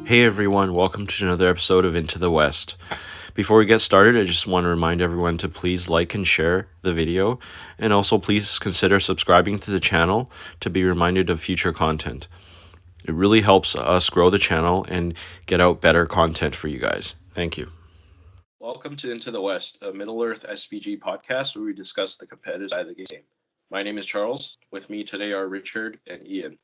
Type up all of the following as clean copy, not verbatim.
Hey everyone, welcome to another episode of Into the West. Before we get started, I just want to remind everyone to please like and share the video, and also please consider subscribing to the channel to be reminded of future content. It really helps us grow the channel and get out better content for you guys. Thank you. Welcome to Into the West, a Middle-earth SBG podcast where we discuss the competitive side of the game. My name is Charles. With me today are Richard and Ian.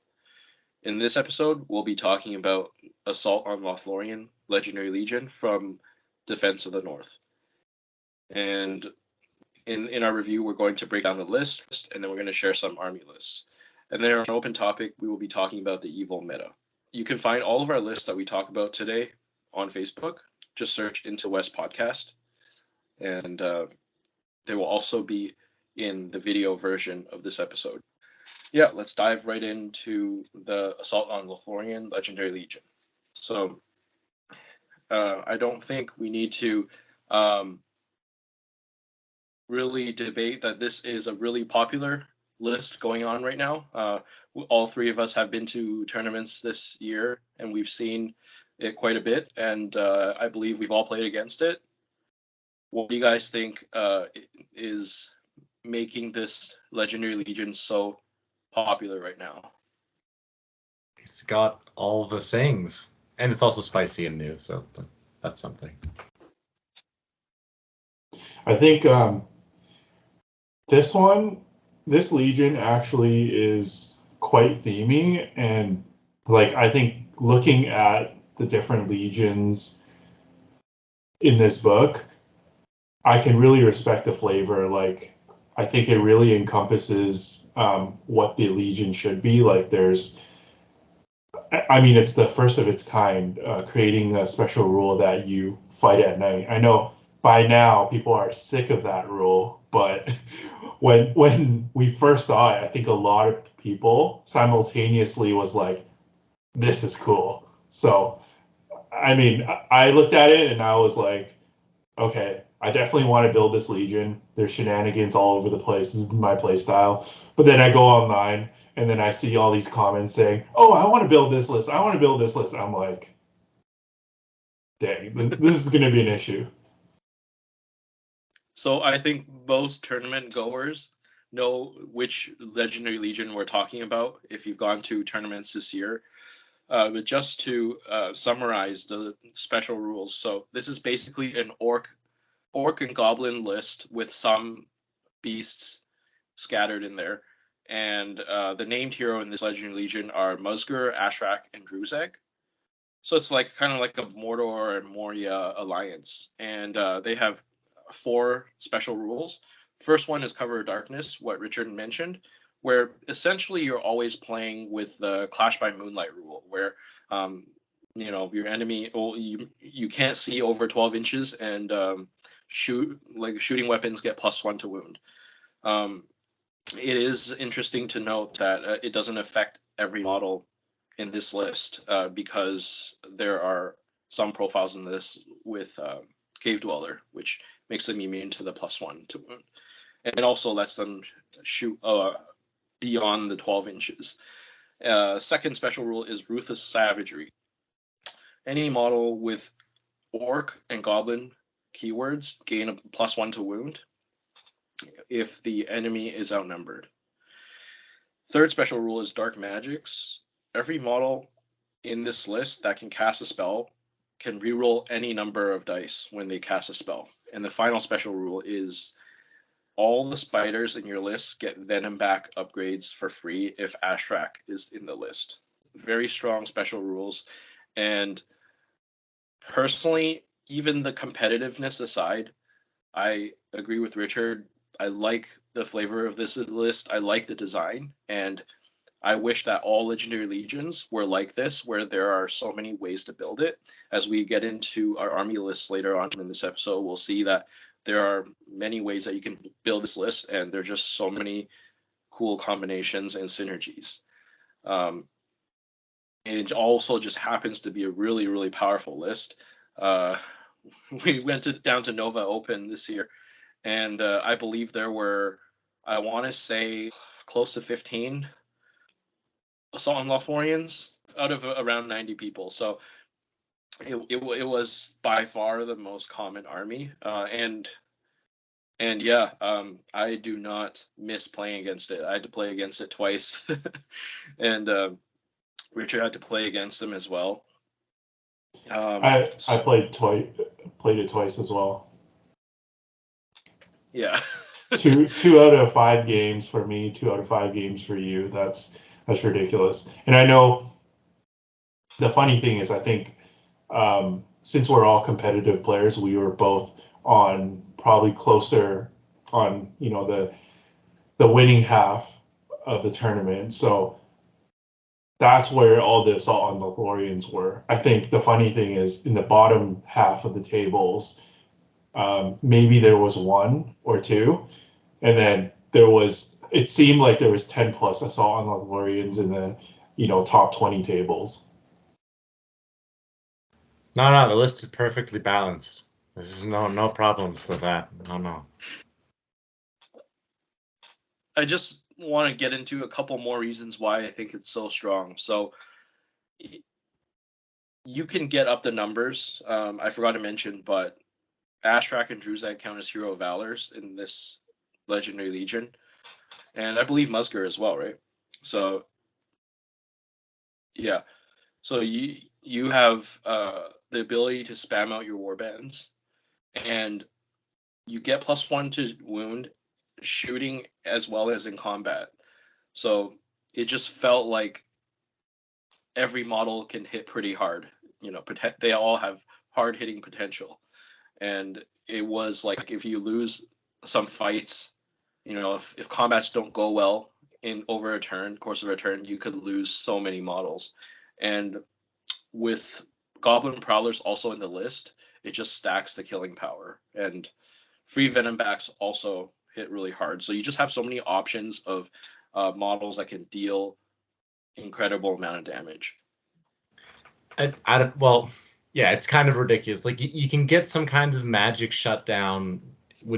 In this episode, we'll be talking about Assault on Lothlorien, Legendary Legion from Defense of the North. And in our review, we're going to break down the list, and then we're going to share some army lists. And then on an open topic, we will be talking about the evil meta. You can find all of our lists that we talk about today on Facebook. Just search Into West Podcast. And they will also be in the video version of this episode. Yeah, let's dive right into the Assault on Lothlorien Legendary Legion. So I don't think we need to really debate that this is a really popular list going on right now. All three of us have been to tournaments this year, and we've seen it quite a bit, and I believe we've all played against it. What do you guys think is making this Legendary Legion so popular right now? It's got all the things, and it's also spicy and new, so that's something. I think this Legion actually is quite themey, and I think looking at the different legions in this book, I can really respect the flavor. I think it really encompasses what the Legion should be. It's the first of its kind, creating a special rule that you fight at night. I know by now people are sick of that rule, but when we first saw it, I think a lot of people simultaneously was like, this is cool. So, I looked at it and I was like, okay, I definitely want to build this Legion. There's shenanigans all over the place. This is my play style. But then I go online and then I see all these comments saying, oh, I want to build this list. I want to build this list. I'm like, dang, this is going to be an issue. So I think most tournament goers know which Legendary Legion we're talking about if you've gone to tournaments this year. But just to summarize the special rules, so this is basically an orc and goblin list with some beasts scattered in there. And the named hero in this Legendary Legion are Muzgur, Ashrak, and Druzhag. So it's kind of like a Mordor and Moria alliance. And they have 4 special rules. First one is Cover of Darkness, what Richard mentioned, where essentially you're always playing with the Clash by Moonlight rule, where your enemy, you can't see over 12 inches, and shooting weapons get +1 to wound. It is interesting to note that it doesn't affect every model in this list because there are some profiles in this with Cave Dweller, which makes them immune to the +1 to wound, and it also lets them shoot beyond the 12 inches. Second special rule is Ruthless Savagery. Any model with Orc and Goblin keywords gain a +1 to wound if the enemy is outnumbered. Third special rule is Dark Magics. Every model in this list that can cast a spell can reroll any number of dice when they cast a spell. And the final special rule is all the spiders in your list get Venom Back upgrades for free if Ashrak is in the list. Very strong special rules. And personally, even the competitiveness aside, I agree with Richard. I like the flavor of this list. I like the design. And I wish that all Legendary Legions were like this, where there are so many ways to build it. As we get into our army lists later on in this episode, we'll see that there are many ways that you can build this list, and there are just so many cool combinations and synergies. It also just happens to be a really, really powerful list. We went down to Nova Open this year, and I believe there were, I want to say, close to 15 Assault on Lothloriens out of around 90 people. So it was by far the most common army, and yeah, I do not miss playing against it. I had to play against it twice, and Richard had to play against them as well. I played it twice as well. Yeah. two out of 5 games for me, 2 out of 5 games for you. That's ridiculous. And I know the funny thing is, I think since we're all competitive players, we were both on probably closer on the winning half of the tournament. So that's where all the assault on the Lothloriens were. I think the funny thing is in the bottom half of the tables, maybe there was 1 or 2, and then it seemed like there was 10 plus assault on the Lothloriens in the top 20 tables. No, the list is perfectly balanced. There's no problems with that. No. I just want to get into a couple more reasons why I think it's so strong. So you can get up the numbers. I forgot to mention, but Ashrak and Druzhag count as Hero of Valors in this Legendary Legion, and I believe Muzgur as well, right? So yeah, so you have the ability to spam out your warbands, and you get +1 to wound, shooting as well as in combat. So it just felt like every model can hit pretty hard. They all have hard hitting potential, and it was like if you lose some fights, if combats don't go well in over a course of a turn, you could lose so many models. And with Goblin Prowlers also in the list, it just stacks the killing power. And free Venom backs also hit really hard. So you just have so many options of models that can deal incredible amount of damage. Well, yeah, it's kind of ridiculous. Like you can get some kind of magic shutdown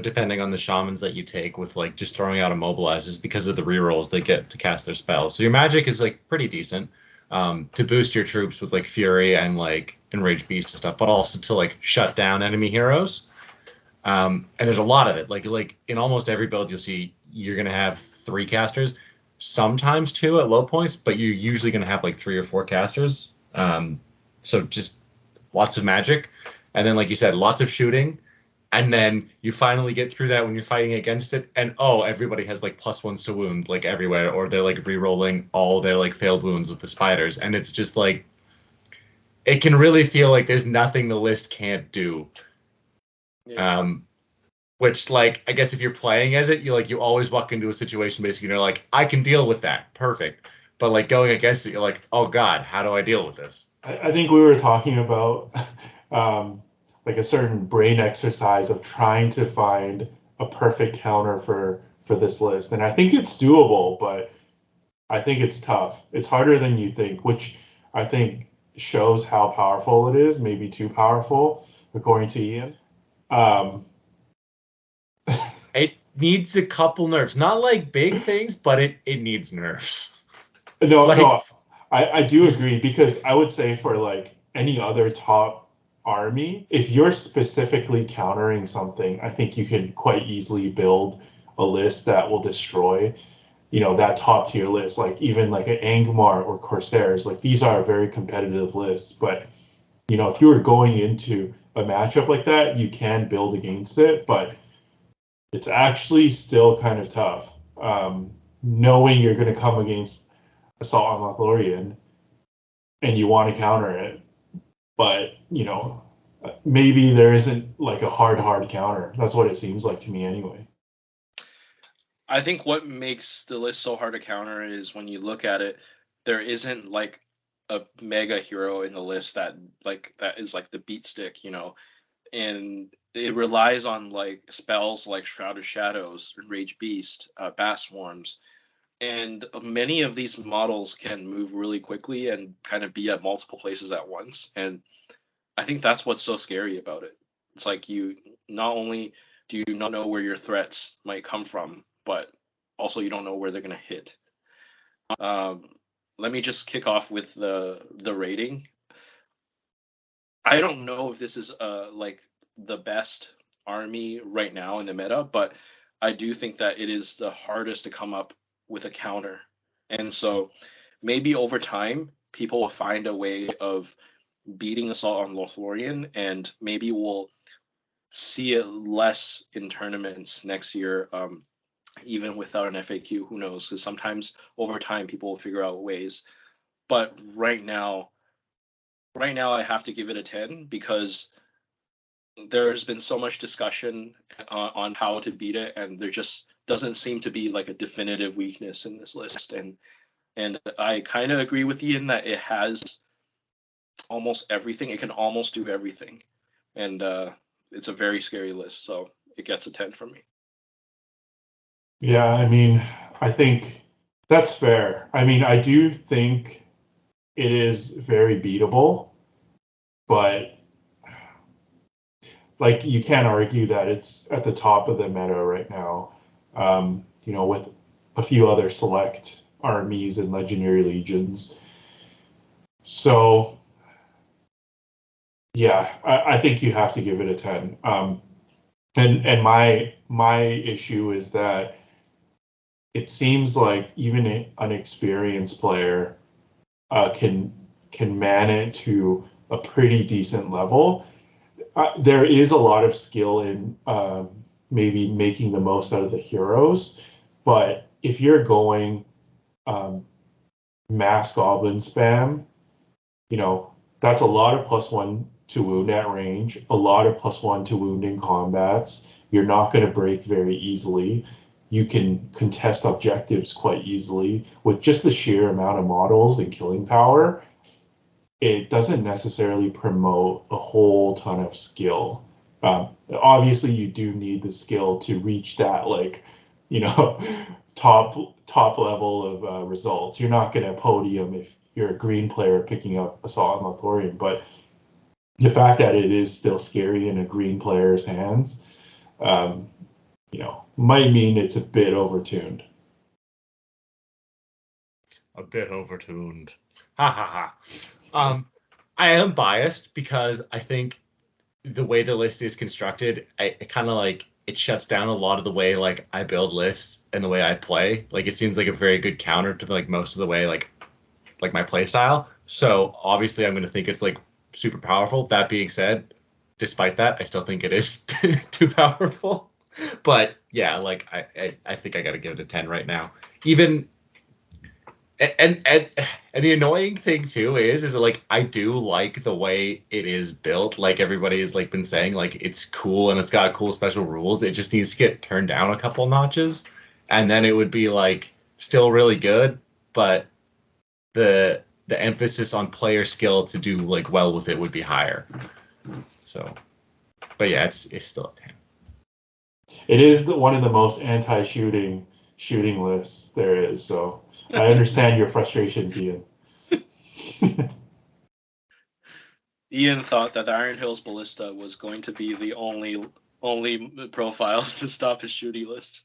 depending on the shamans that you take with like just throwing out immobilizes because of the rerolls they get to cast their spells. So your magic is like pretty decent to boost your troops with like fury and like enraged beast stuff, but also to like shut down enemy heroes. And there's a lot of it. Like in almost every build you'll see you're gonna have 3 casters, sometimes 2 at low points, but you're usually gonna have like 3 or 4 casters. So just lots of magic, and then like you said, lots of shooting, and then you finally get through that when you're fighting against it, and everybody has like +1s to wound like everywhere, or they're like re-rolling all their like failed wounds with the spiders, and it's just like it can really feel like there's nothing the list can't do. Yeah. Which like I guess if you're playing as it, you always walk into a situation basically, you're like, I can deal with that, perfect. But like going against it, you're like, oh God, how do I deal with this? I think we were talking about like a certain brain exercise of trying to find a perfect counter for this list. And I think it's doable, but I think it's tough. It's harder than you think, which I think shows how powerful it is, maybe too powerful, according to Ian. It needs a couple nerfs. Not like big things, but it needs nerfs. No, I do agree, because I would say for like any other top army, if you're specifically countering something, I think you can quite easily build a list that will destroy, that top tier list. Like even like an Angmar or Corsairs, like these are very competitive lists. But if you were going into a matchup like that, you can build against it, but it's actually still kind of tough. Knowing you're going to come against Assault on Lothlorien and you want to counter it, but maybe there isn't like a hard counter. That's what it seems like to me anyway. I think what makes the list so hard to counter is when you look at it, there isn't like a mega hero in the list that is like the beat stick, and it relies on like spells like Shroud of Shadows, Rage Beast, Bat Swarms. And many of these models can move really quickly and kind of be at multiple places at once. And I think that's what's so scary about it. It's like you not only do you not know where your threats might come from, but also you don't know where they're going to hit. Let me just kick off with the rating. I don't know if this is like the best army right now in the meta, but I do think that it is the hardest to come up with a counter. And so maybe over time people will find a way of beating Assault on Lothlorien, and maybe we'll see it less in tournaments next year, even without an FAQ. Who knows? Because sometimes over time people will figure out ways. But right now I have to give it a 10 because there's been so much discussion on how to beat it, and there just doesn't seem to be like a definitive weakness in this list. And I kind of agree with Ian that it has almost everything. It can almost do everything, and it's a very scary list. So it gets a 10 from me. Yeah, I mean, I think that's fair. I mean, I do think it is very beatable, but like you can't argue that it's at the top of the meta right now. You know, with a few other select armies and legendary legions. So yeah, I think you have to give it a 10. And my issue is that it seems like even an experienced player can man it to a pretty decent level. There is a lot of skill in maybe making the most out of the heroes, but if you're going mass goblin spam, you know, that's a lot of +1 to wound at range, a lot of +1 to wound in combats. You're not going to break very easily. You can contest objectives quite easily with just the sheer amount of models and killing power. It doesn't necessarily promote a whole ton of skill. Obviously, you do need the skill to reach that, like, you know, top level of results. You're not going to podium if you're a green player picking up Assault on Lothlorien, but the fact that it is still scary in a green player's hands, you know, might mean it's a bit overtuned. A bit overtuned. Ha ha ha. I am biased because I think the way the list is constructed, it kind of like it shuts down a lot of the way like I build lists and the way I play. Like it seems like a very good counter to like most of the way like my play style. So obviously I'm going to think it's like super powerful. That being said, despite that, I still think it is too powerful. But yeah, like I think I got to give it a 10 right now. Even and the annoying thing too is like I do like the way it is built. Like everybody has like been saying, like it's cool and it's got cool special rules. It just needs to get turned down a couple notches, and then it would be like still really good. But the emphasis on player skill to do like well with it would be higher. So, but yeah, it's still a 10. It is one of the most shooting lists there is. So I understand your frustrations, Ian. Ian thought that the Iron Hills Ballista was going to be the only profile to stop his shooting lists.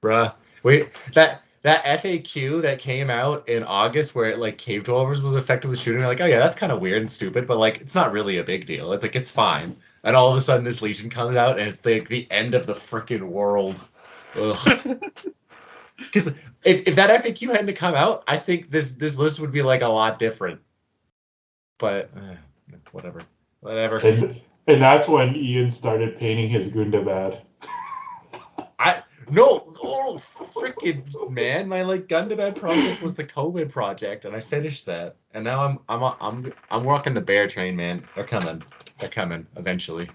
Bruh, wait, that FAQ that came out in August where it like cave dwellers was effective with shooting, like, oh yeah, that's kind of weird and stupid, but like it's not really a big deal. It's like it's fine. And all of a sudden this Legion comes out and it's like the end of the freaking world. Ugh. Because if that FAQ hadn't come out, I think this list would be like a lot different. But whatever. And that's when Ian started painting his Gundabad. No, freaking man! My like Gundabad project was the COVID project, and I finished that. And now I'm walking the bear train, man. They're coming eventually.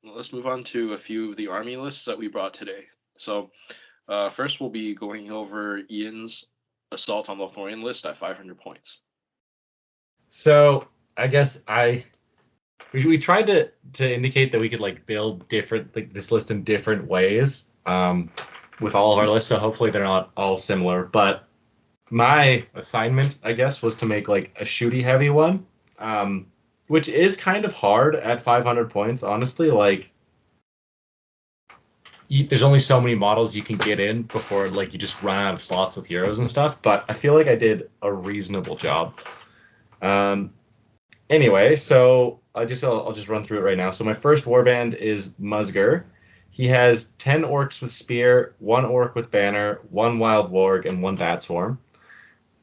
Let's move on to a few of the army lists that we brought today. So first we'll be going over Ian's Assault on Lothlorien list at 500 points. So I guess we tried to indicate that we could like build different like this list in different ways with all of our lists. So hopefully they're not all similar. But my assignment, I guess, was to make like a shooty heavy one, which is kind of hard at 500 points, honestly. Like there's only so many models you can get in before like you just run out of slots with heroes and stuff. But I feel like I did a reasonable job. Anyway, so I'll just run through it right now. So my first warband is Muzgur. He has 10 orcs with spear, 1 orc with banner, 1 wild warg, and 1 bat swarm.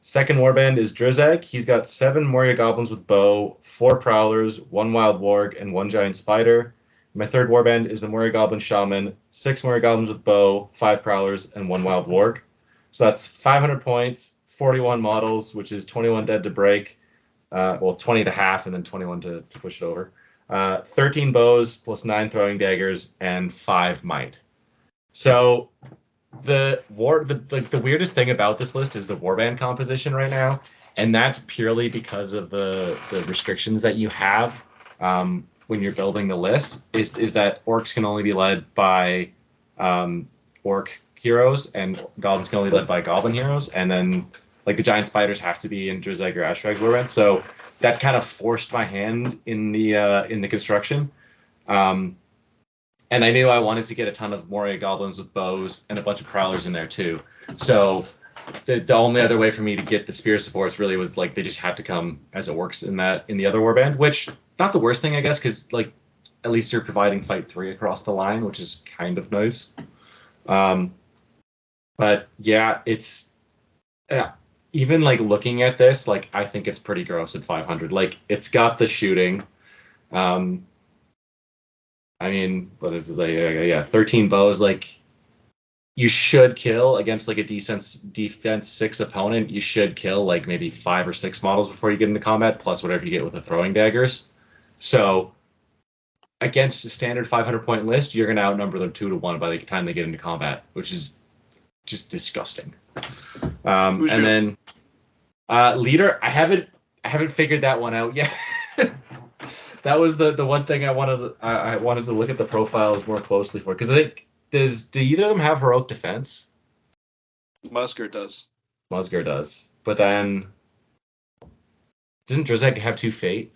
Second warband is Drizag. He's got 7 Moria goblins with bow, 4 prowlers, 1 wild warg, and 1 giant spider. My third warband is the Moria goblin shaman, 6 Moria goblins with bow, 5 prowlers, and 1 wild warg. So that's 500 points, 41 models, which is 21 dead to break. 20 to half, and then 21 to push it over. 13 bows plus 9 throwing daggers and 5 might. So the weirdest thing about this list is the warband composition right now, and that's purely because of the restrictions that you have when you're building the list. Is that orcs can only be led by orc heroes, and goblins can only be led by goblin heroes, and then like the giant spiders have to be in Drizag or Ashrag's warband. So that kind of forced my hand in the construction. And I knew I wanted to get a ton of Moria goblins with bows and a bunch of prowlers in there too. So the only other way for me to get the spear supports really was like they just had to come as orcs in the other warband, which not the worst thing I guess, because like at least you're providing fight 3 across the line, which is kind of nice. But yeah, it's even like looking at this, like I think it's pretty gross at 500. Like it's got the shooting. I mean, what is it? Like, 13 bows. Like you should kill against like a defense 6 opponent. You should kill like maybe 5 or 6 models before you get into combat, plus whatever you get with the throwing daggers. So against a standard 500 point list, you're gonna outnumber them 2 to 1 by the time they get into combat, which is just disgusting. And then leader, I haven't figured that one out yet. That was the one thing I wanted to look at the profiles more closely for, because I think do either of them have heroic defense? Muzgur does. Muzgur does, but then doesn't Drizag have 2 fate?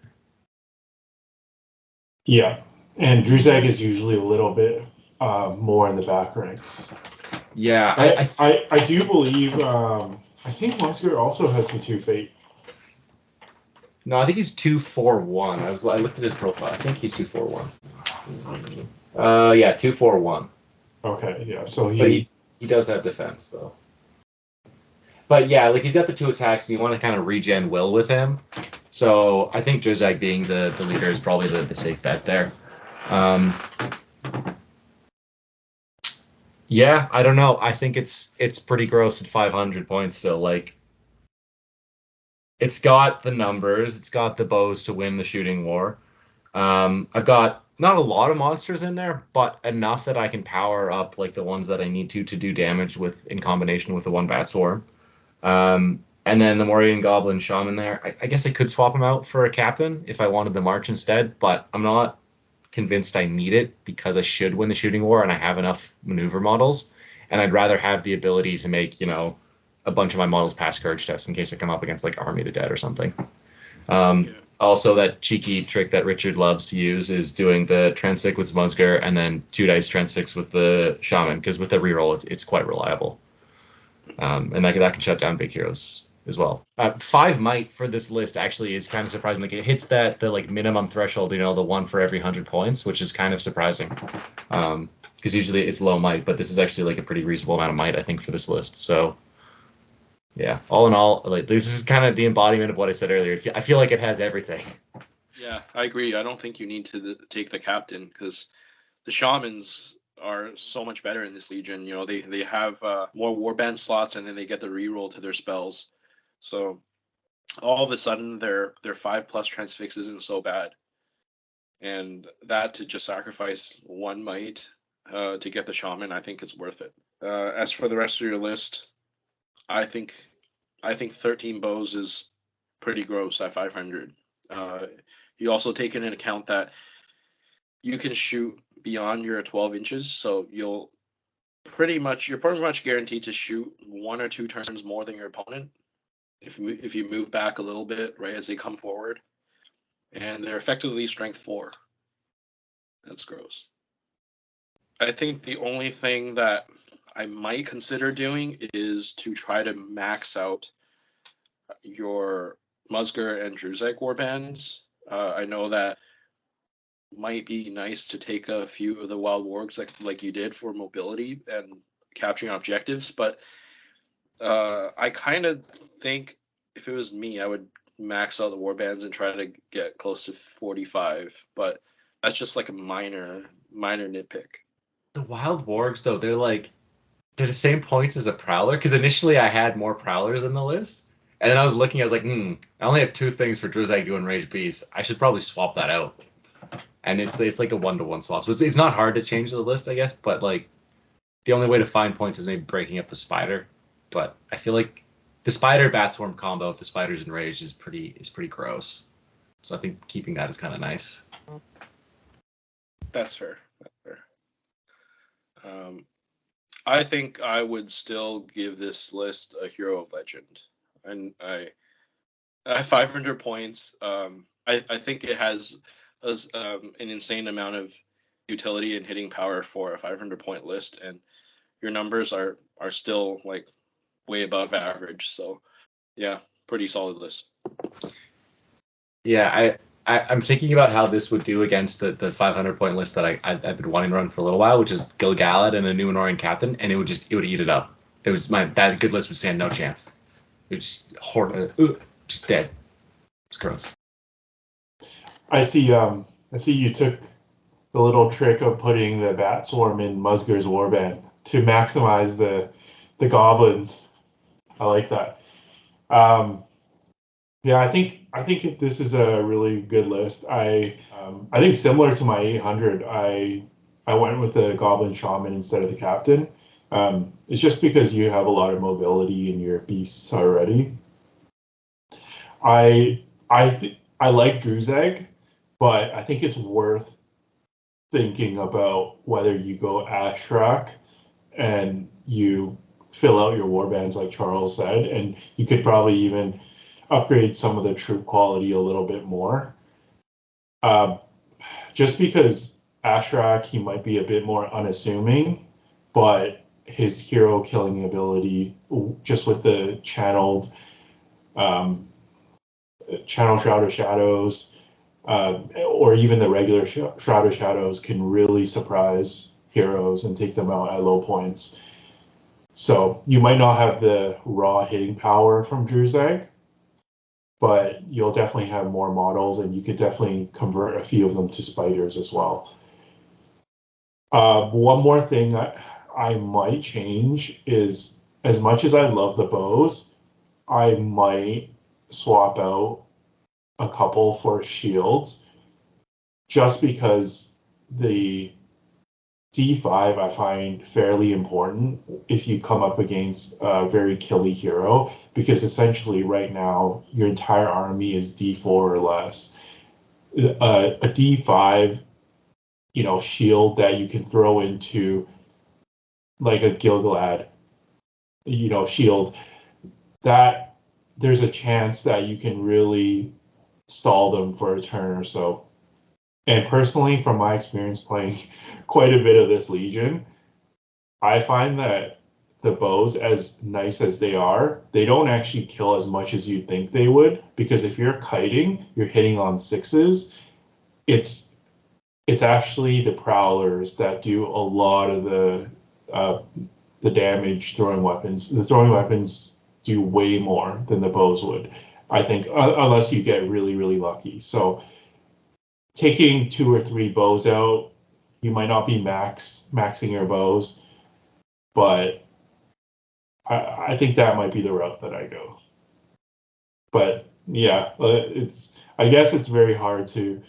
Yeah, and Drizag is usually a little bit more in the back ranks. Yeah, I do believe I think Muzgur also has some 2 fate. No, I think he's 241. I looked at his profile. I think he's 241. 241. Okay, yeah. So he does have defense though. But yeah, like he's got the 2 attacks, and you want to kind of regen will with him. So I think Drizag being the leader is probably the safe bet there. Yeah, I don't know. I think it's pretty gross at 500 points still. Like, it's got the numbers, it's got the bows to win the shooting war. I've got not a lot of monsters in there, but enough that I can power up like the ones that I need to do damage with in combination with the 1 bat swarm. And then the Morian Goblin Shaman there. I guess I could swap him out for a captain if I wanted the march instead, but I'm not convinced I need it because I should win the shooting war and I have enough maneuver models, and I'd rather have the ability to make, a bunch of my models pass courage tests in case I come up against like Army of the Dead or something. Also, that cheeky trick that Richard loves to use is doing the transfix with Muzgur and then 2 dice transfix with the Shaman, because with the reroll it's quite reliable. And that can shut down big heroes as well. 5 might for this list actually is kind of surprising. Like it hits the like minimum threshold, the 1 for every 100 points, which is kind of surprising. Because usually it's low might, but this is actually like a pretty reasonable amount of might, I think, for this list. So yeah, all in all, like this is kind of the embodiment of what I said earlier. I feel like it has everything. Yeah, I agree. I don't think you need to take the captain, because the shamans are so much better in this legion. They have more warband slots, and then they get the reroll to their spells. So all of a sudden their 5+ transfix isn't so bad. And that to just sacrifice 1 might to get the shaman, I think it's worth it. As for the rest of your list, I think 13 bows is pretty gross at 500. You also take into account that you can shoot beyond your 12 inches, so you're pretty much guaranteed to shoot 1 or 2 turns more than your opponent if you move back a little bit right as they come forward, and they're effectively strength 4. That's gross. I think the only thing that I might consider doing is to try to max out your Muzgur and Drizag warbands I know that might be nice to take a few of the wild wargs like you did for mobility and capturing objectives, but I kind of think if it was me, I would max out the warbands and try to get close to 45, but that's just like a minor nitpick. The wild wargs though, they're the same points as a prowler, because initially I had more prowlers in the list, and then I was looking, I was like, I only have 2 things for Drizag and Rage Beast. I should probably swap that out. And it's like a 1-to-1 swap, so it's not hard to change the list, I guess, but like the only way to find points is maybe breaking up the spider. But I feel like the spider batswarm combo with the spiders enraged is pretty gross. So I think keeping that is kind of nice. That's fair. I think I would still give this list a hero of legend, and I at 500 points. I think it has an insane amount of utility and hitting power for a 500 point list, and your numbers are still like way above average. So yeah, pretty solid list. Yeah, I'm thinking about how this would do against the 500 point list that I've been wanting to run for a little while, which is Gil-galad and a Numenorian captain, and it would eat it up. That good list would stand no chance. It would just dead. It's gross. I see you took the little trick of putting the bat swarm in Muzgur's warband to maximize the goblins. I like that. Yeah, I think this is a really good list. I think similar to my 800, I went with the goblin shaman instead of the captain. It's just because you have a lot of mobility in your beasts already. I like Druzag, but I think it's worth thinking about whether you go Ashrak and you fill out your warbands like Charles said, and you could probably even upgrade some of the troop quality a little bit more. Just because Ashrak, he might be a bit more unassuming, but his hero killing ability, just with the channel Shroud of Shadows, or even the regular Shroud of Shadows, can really surprise heroes and take them out at low points. So you might not have the raw hitting power from Druzag, but you'll definitely have more models, and you could definitely convert a few of them to spiders as well. One more thing I might change is, as much as I love the bows, I might swap out a couple for shields, just because the D5 I find fairly important if you come up against a very killy hero, because essentially right now your entire army is D4 or less. A D5, shield that you can throw into like a Gil-galad, shield, that there's a chance that you can really stall them for a turn or so. And personally, from my experience playing quite a bit of this Legion, I find that the bows, as nice as they are, they don't actually kill as much as you'd think they would, because if you're kiting, you're hitting on 6s. It's actually the prowlers that do a lot of the damage throwing weapons. The throwing weapons do way more than the bows would, I think, unless you get really, really lucky. So taking 2 or 3 bows out, you might not be maxing your bows, but I think that might be the route that I go. But yeah, I guess it's very hard to,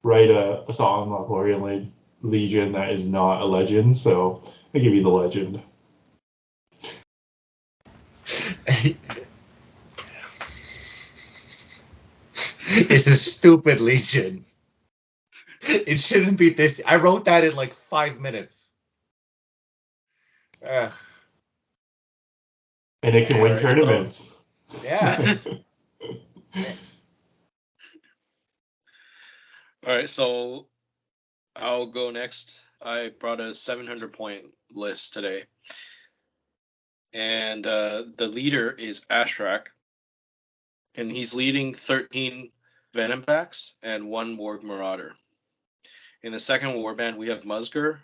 write a song Lothlorien Legion that is not a legend, so I give you the legend. It's a stupid Legion. It shouldn't be this. I wrote that in like 5 minutes. And it can win tournaments. Yeah. All right, so I'll go next. I brought a 700 point list today. And the leader is Ashrak. And he's leading 13 Venombacks, and 1 Warg Marauder. In the second warband, we have Muzgur,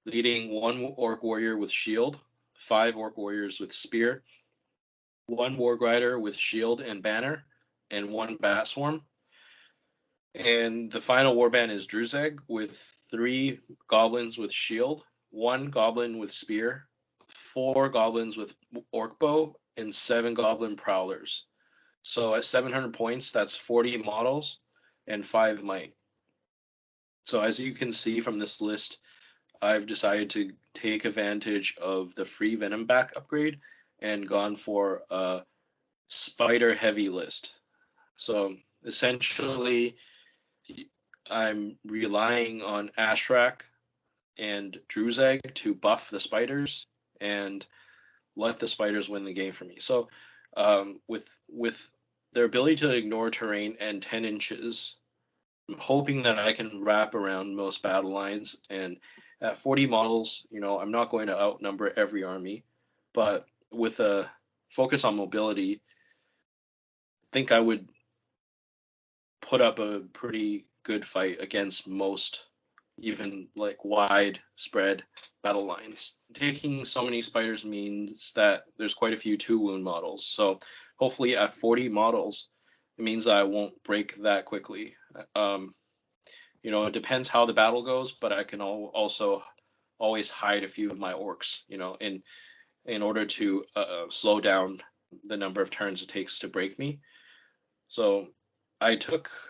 leading 1 Orc Warrior with shield, 5 Orc Warriors with spear, 1 Warg Rider with shield and banner, and 1 Bat Swarm. And the final warband is Druzhag with 3 Goblins with shield, 1 Goblin with spear, 4 Goblins with Orc Bow, and 7 Goblin Prowlers. So at 700 points, that's 40 models and 5 might. So as you can see from this list, I've decided to take advantage of the free Venomback upgrade and gone for a spider heavy list. So essentially, I'm relying on Ashrak and Druzhag to buff the spiders and let the spiders win the game for me. So with their ability to ignore terrain and 10 inches, I'm hoping that I can wrap around most battle lines. And at 40 models, I'm not going to outnumber every army, but with a focus on mobility, I think I would put up a pretty good fight against most, even like wide spread battle lines. Taking so many spiders means that there's quite a few 2 wound models. So hopefully at 40 models, it means I won't break that quickly. It depends how the battle goes, but I can also always hide a few of my orcs, in order to slow down the number of turns it takes to break me. So I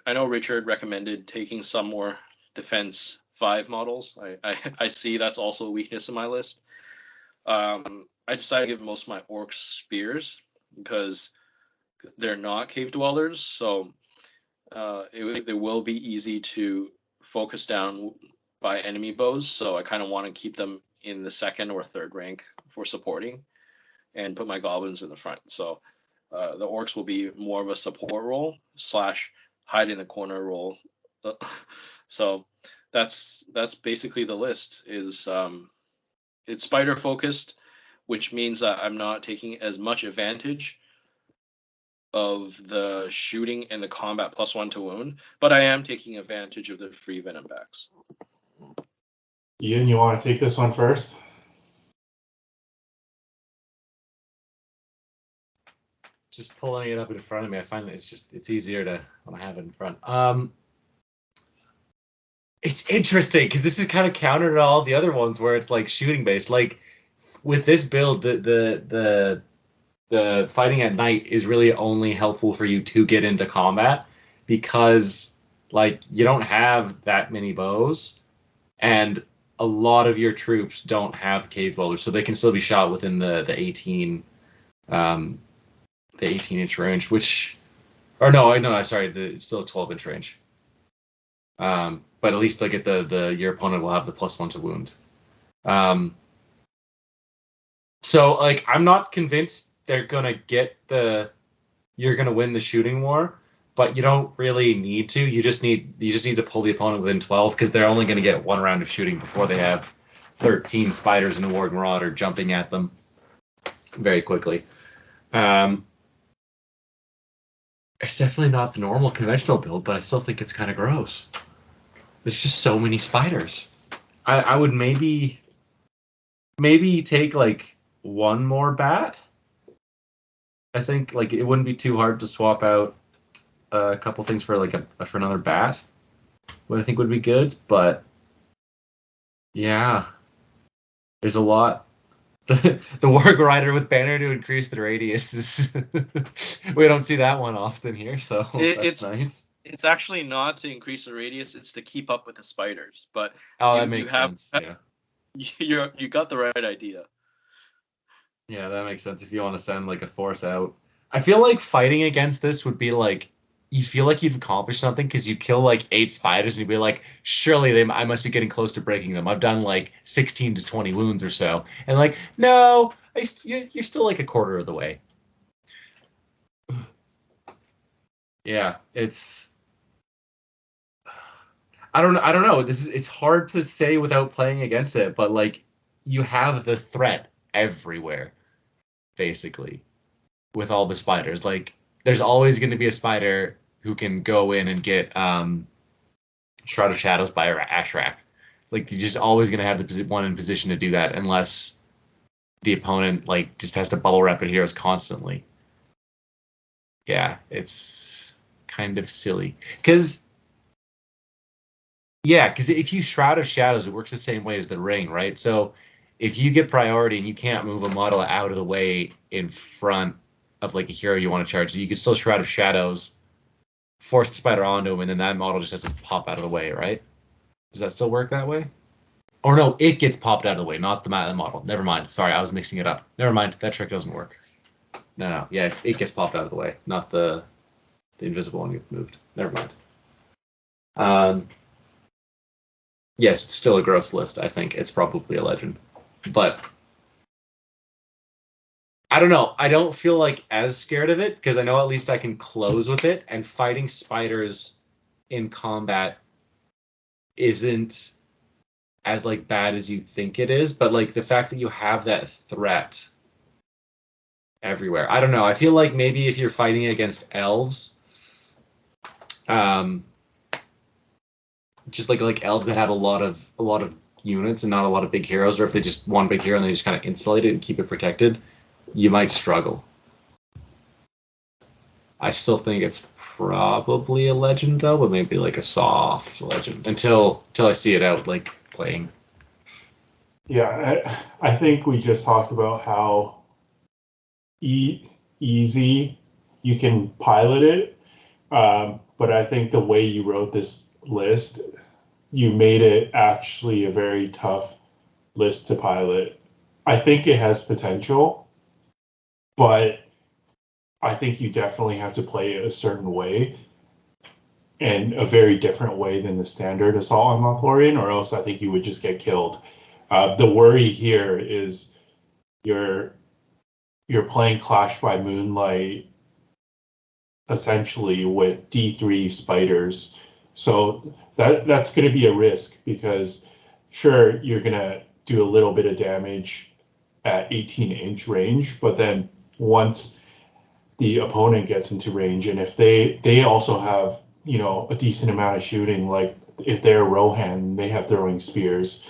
know Richard recommended taking some more defense 5 models. I see that's also a weakness in my list. I decided to give most of my orcs spears because they're not cave dwellers, so it will be easy to focus down by enemy bows. So I kind of want to keep them in the 2nd or 3rd rank for supporting and put my goblins in the front. So the orcs will be more of a support role / hide in the corner role. So that's basically the list. It's spider focused, which means that I'm not taking as much advantage of the shooting and the combat +1 to wound, but I am taking advantage of the free Venombacks. Ian, you want to take this one first? Just pulling it up in front of me, I find that it's easier to when I have it in front. It's interesting because this is kind of counter to all the other ones where it's like shooting based. Like with this build, the fighting at night is really only helpful for you to get into combat because like you don't have that many bows and a lot of your troops don't have cave dwellers, so they can still be shot within the 18 inch range, which it's still a 12-inch range. But at least like your opponent will have the +1 to wound. So like I'm not convinced they're gonna you're gonna win the shooting war, but you don't really need to. You just need to pull the opponent within 12 because they're only gonna get 1 round of shooting before they have 13 spiders and a Warg Marauder jumping at them very quickly. It's definitely not the normal conventional build, but I still think it's kind of gross. There's just so many spiders. I would maybe take like 1 more bat. I think like it wouldn't be too hard to swap out a couple things for like for another bat. What I think would be good, but yeah, there's a lot. The Warg Rider with banner to increase the radius is we don't see that one often here, so that's nice. It's actually not to increase the radius; it's to keep up with the spiders. But that makes sense. Yeah, you got the right idea. Yeah, that makes sense. If you want to send like a force out, I feel like fighting against this would be like you feel like you've accomplished something because you kill like 8 spiders and you'd be like, surely I must be getting close to breaking them. I've done like 16 to 20 wounds or so, and like no, you're still like a quarter of the way. Yeah, I don't know. It's hard to say without playing against it, but like you have the threat everywhere, basically, with all the spiders. Like there's always going to be a spider who can go in and get Shroud of Shadows by Ashrak. Like you're just always gonna have the one in position to do that unless the opponent like just has to bubble rapid heroes constantly. Yeah, it's kind of silly because if you Shroud of Shadows, it works the same way as the ring, right? So if you get priority and you can't move a model out of the way in front of like a hero you want to charge, you can still Shroud of Shadows, force the spider onto him, and then that model just has to pop out of the way, right? Does that still work that way? Or no, it gets popped out of the way, not the model. Never mind. Sorry, I was mixing it up. Never mind. That trick doesn't work. No. Yeah, it gets popped out of the way, not the invisible one gets moved. Never mind. Yes, it's still a gross list. I think it's probably a legend, but I don't know. I don't feel like as scared of it because I know at least I can close with it, and fighting spiders in combat isn't as like bad as you think it is, but like the fact that you have that threat everywhere. I don't know. I feel like maybe if you're fighting against elves, just like elves that have a lot of units and not a lot of big heroes, or if they just one big hero and they just kind of insulate it and keep it protected, you might struggle. I still think it's probably a legend though, but maybe like a soft legend until I see it out like playing. Yeah, I think we just talked about how easy you can pilot it, but I think the way you wrote this list, you made it actually a very tough list to pilot. I think it has potential, but I think you definitely have to play it a certain way, and a very different way than the standard assault on Lothlorien, or else I think you would just get killed. The worry here is you're playing Clash by Moonlight essentially with D3 spiders, so that's going to be a risk because sure you're going to do a little bit of damage at 18-inch range, but then once the opponent gets into range, and if they also have a decent amount of shooting, like if they're Rohan, they have throwing spears,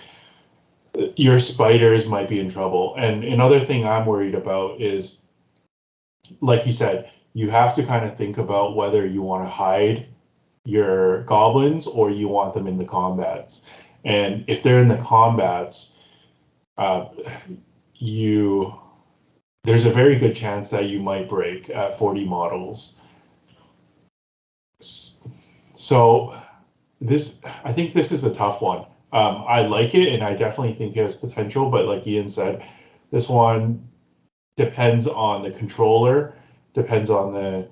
your spiders might be in trouble. And another thing I'm worried about is, like you said, you have to kind of think about whether you want to hide your goblins or you want them in the combats. And if they're in the combats, there's a very good chance that you might break at 40 models. So I think this is a tough one. I like it, and I definitely think it has potential, but like Ian said, this one depends on the controller, depends on the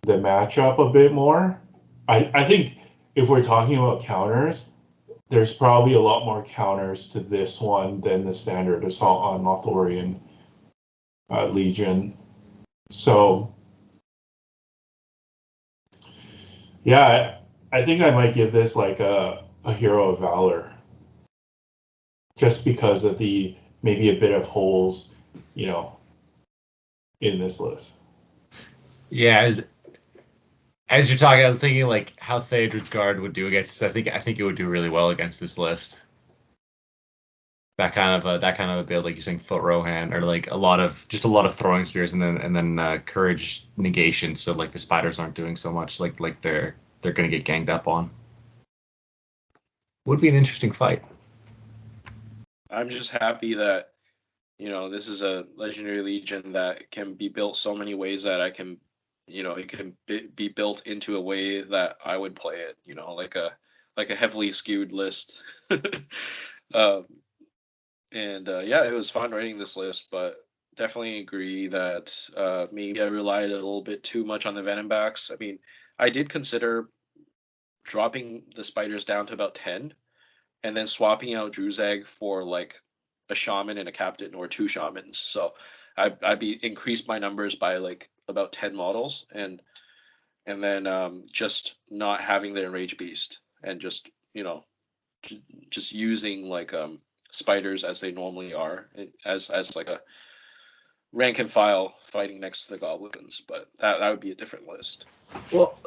matchup a bit more. I think if we're talking about counters, there's probably a lot more counters to this one than the standard assault on Lothlorien Legion. So yeah, I think I might give this like a Hero of Valor, just because of the maybe a bit of holes, in this list. Yeah, as you're talking, I'm thinking like how Theodred's Guard would do against this. I think it would do really well against this list. That kind of a build, like you're saying, Foot Rohan, or like a lot of throwing spears, and then courage negation, so like the spiders aren't doing so much, like they're gonna get ganged up on. Would be an interesting fight. I'm just happy that this is a legendary legion that can be built so many ways that I can, it can be built into a way that I would play it, like a heavily skewed list. Yeah, it was fun writing this list, but definitely agree that maybe I relied a little bit too much on the Venom backs. I mean, I did consider dropping the spiders down to about 10 and then swapping out Druzag for like a shaman and a captain, or 2 shamans. So I'd be increased my numbers by like about 10 models, and then just not having the enraged beast, and just just using like spiders as they normally are, as like a rank and file fighting next to the goblins, but that would be a different list. Well,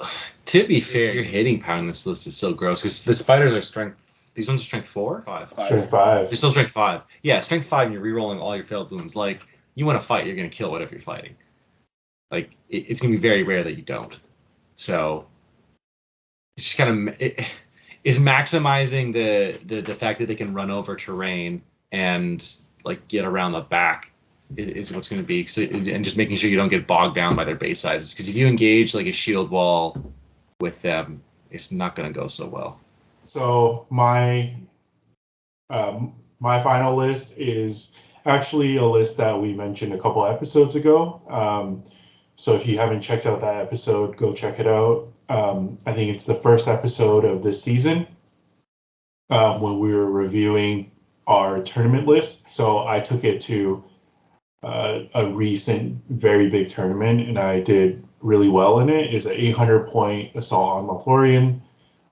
to be fair, your hitting power on this list is so gross because the spiders are strength. These ones are strength 4 or 5. Strength 5. They're still strength 5. Yeah, strength 5. And you're rerolling all your failed wounds. Like you want to fight, you're gonna kill whatever you're fighting. Like it's gonna be very rare that you don't. So it's just kind of is maximizing the fact that they can run over terrain and like get around the back is what's going to be, and just making sure you don't get bogged down by their base sizes. Because if you engage like a shield wall with them, it's not going to go so well. So my final list is actually a list that we mentioned a couple episodes ago. So if you haven't checked out that episode, go check it out. I think it's the first episode of this season when we were reviewing our tournament list. So I took it to a recent very big tournament, and I did really well in it. It's an 800-point Assault on Lothlorien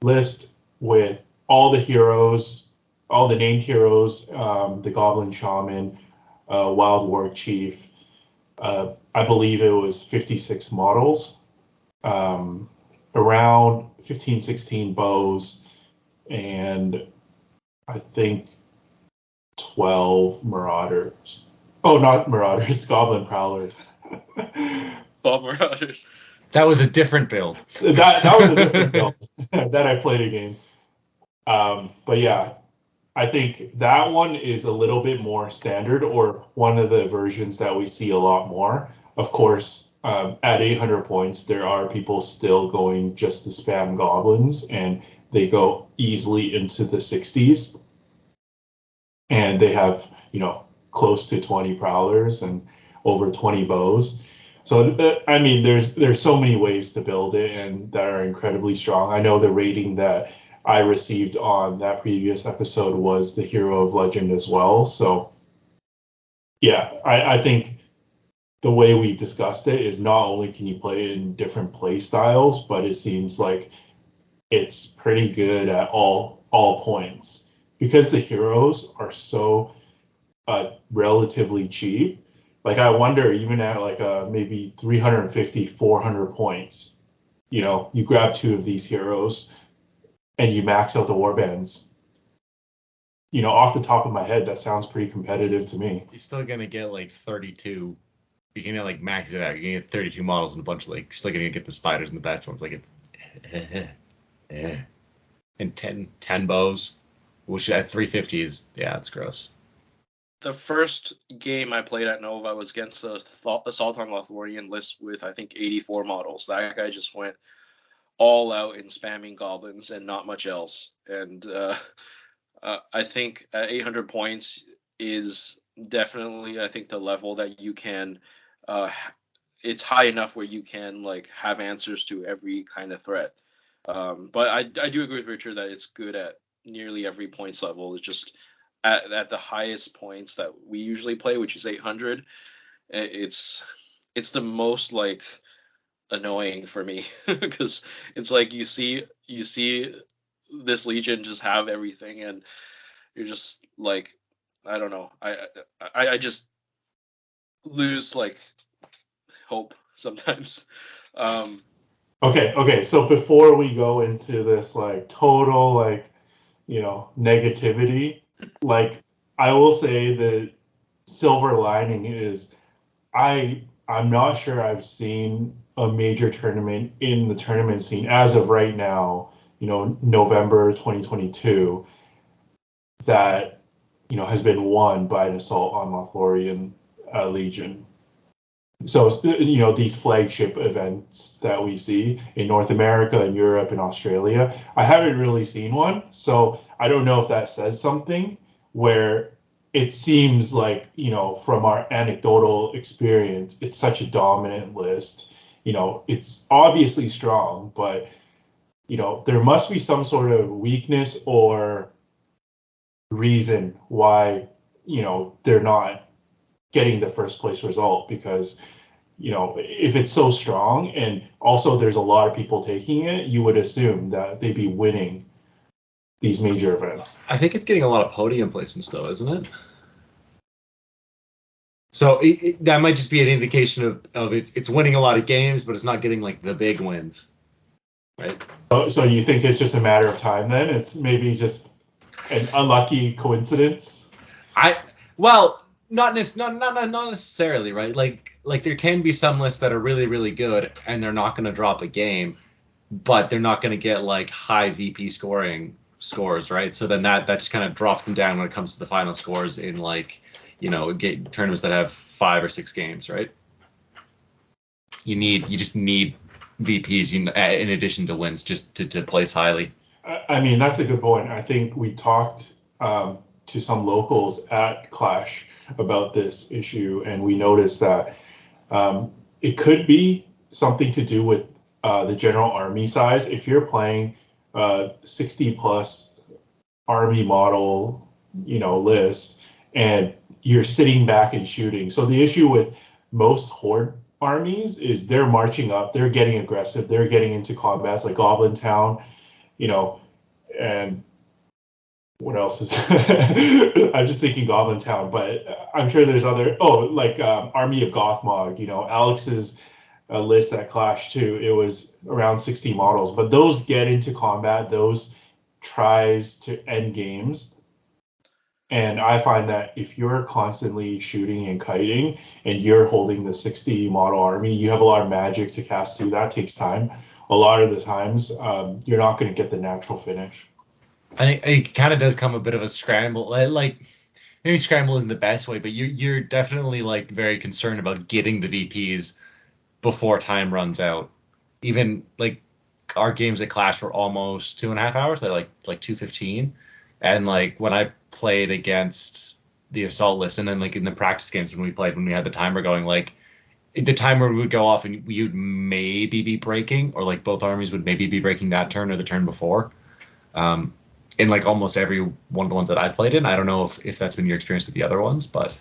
list with all the heroes, all the named heroes, the Goblin Shaman, Wild Warg Chief. I believe it was 56 models, around 15, 16 bows, and I think 12 Marauders. Oh, not Marauders, Goblin Prowlers. Bob Marauders. That was a different build. That was a different build that I played against. But yeah, I think that one is a little bit more standard, or one of the versions that we see a lot more. Of course, at 800 points, there are people still going just to spam goblins, and they go easily into the 60s. And they have, close to 20 prowlers and over 20 bows. So, I mean, there's so many ways to build it, and that are incredibly strong. I know the rating that I received on that previous episode was the Hero of Legend as well. So, yeah, I think the way we discussed it is not only can you play it in different play styles, but it seems like it's pretty good at all points. Because the heroes are so relatively cheap, like I wonder, even at like maybe 350, 400 points, you grab 2 of these heroes and you max out the warbands. Off the top of my head, that sounds pretty competitive to me. You're still gonna get like 32. You can like max it out. You can get 32 models and a bunch of like still gonna get the spiders and the bats ones. Like it's and 10 bows. Which at 350 is, it's gross. The first game I played at Nova was against the Assault on Lothlorien list with, I think, 84 models. That guy just went all out in spamming goblins and not much else. And I think at 800 points is definitely, I think, the level that you can, it's high enough where you can like have answers to every kind of threat. But I do agree with Richard that it's good at nearly every points level. It's just at the highest points that we usually play, which is 800. It's the most like annoying for me because it's like you see this legion just have everything, and you're just like, I don't know. I just lose like hope sometimes. Okay. So before we go into this like total like negativity, like I will say the silver lining is I'm not sure I've seen a major tournament in the tournament scene as of right now, November 2022, that has been won by an Assault on Lothlorien Legion. So these flagship events that we see in North America and Europe and Australia, I haven't really seen one. So I don't know if that says something, where it seems like, from our anecdotal experience, it's such a dominant list. It's obviously strong, but there must be some sort of weakness or reason why they're not getting the first place result, because if it's so strong and also there's a lot of people taking it, you would assume that they'd be winning these major events. I think it's getting a lot of podium placements though, isn't it? So that might just be an indication of it's winning a lot of games, but it's not getting like the big wins, right? So you think it's just a matter of time then? It's maybe just an unlucky coincidence? Well, not necessarily, right? Like there can be some lists that are really, really good and they're not going to drop a game, but they're not going to get like high VP scores, right? So then that just kind of drops them down when it comes to the final scores in like, tournaments that have 5 or 6 games, right? You just need VPs in addition to wins just to place highly. I mean, that's a good point. I think we talked to some locals at Clash about this issue, and we noticed that it could be something to do with the general army size. If you're playing 60 plus army model, list, and you're sitting back and shooting. So the issue with most horde armies is they're marching up, they're getting aggressive, they're getting into combats like Goblin Town, and what else is I'm just thinking Goblin Town, but I'm sure there's other Army of Gothmog, Alex's list at Clash too. It was around 60 models, but those get into combat, those tries to end games. And I find that if you're constantly shooting and kiting and you're holding the 60 model army, you have a lot of magic to cast through. That takes time. A lot of the times, you're not going to get the natural finish. I think it kind of does come a bit of a scramble. Like maybe scramble isn't the best way, but you're definitely like very concerned about getting the VPs before time runs out. Even like our games at Clash were almost 2.5 hours. They're like 2:15. And like when I played against the assault list, and then like in the practice games when we had the timer going, like the timer would go off and you'd maybe be breaking, or like both armies would maybe be breaking that turn or the turn before. In like almost every one of the ones that I've played in. I don't know if that's been your experience with the other ones, but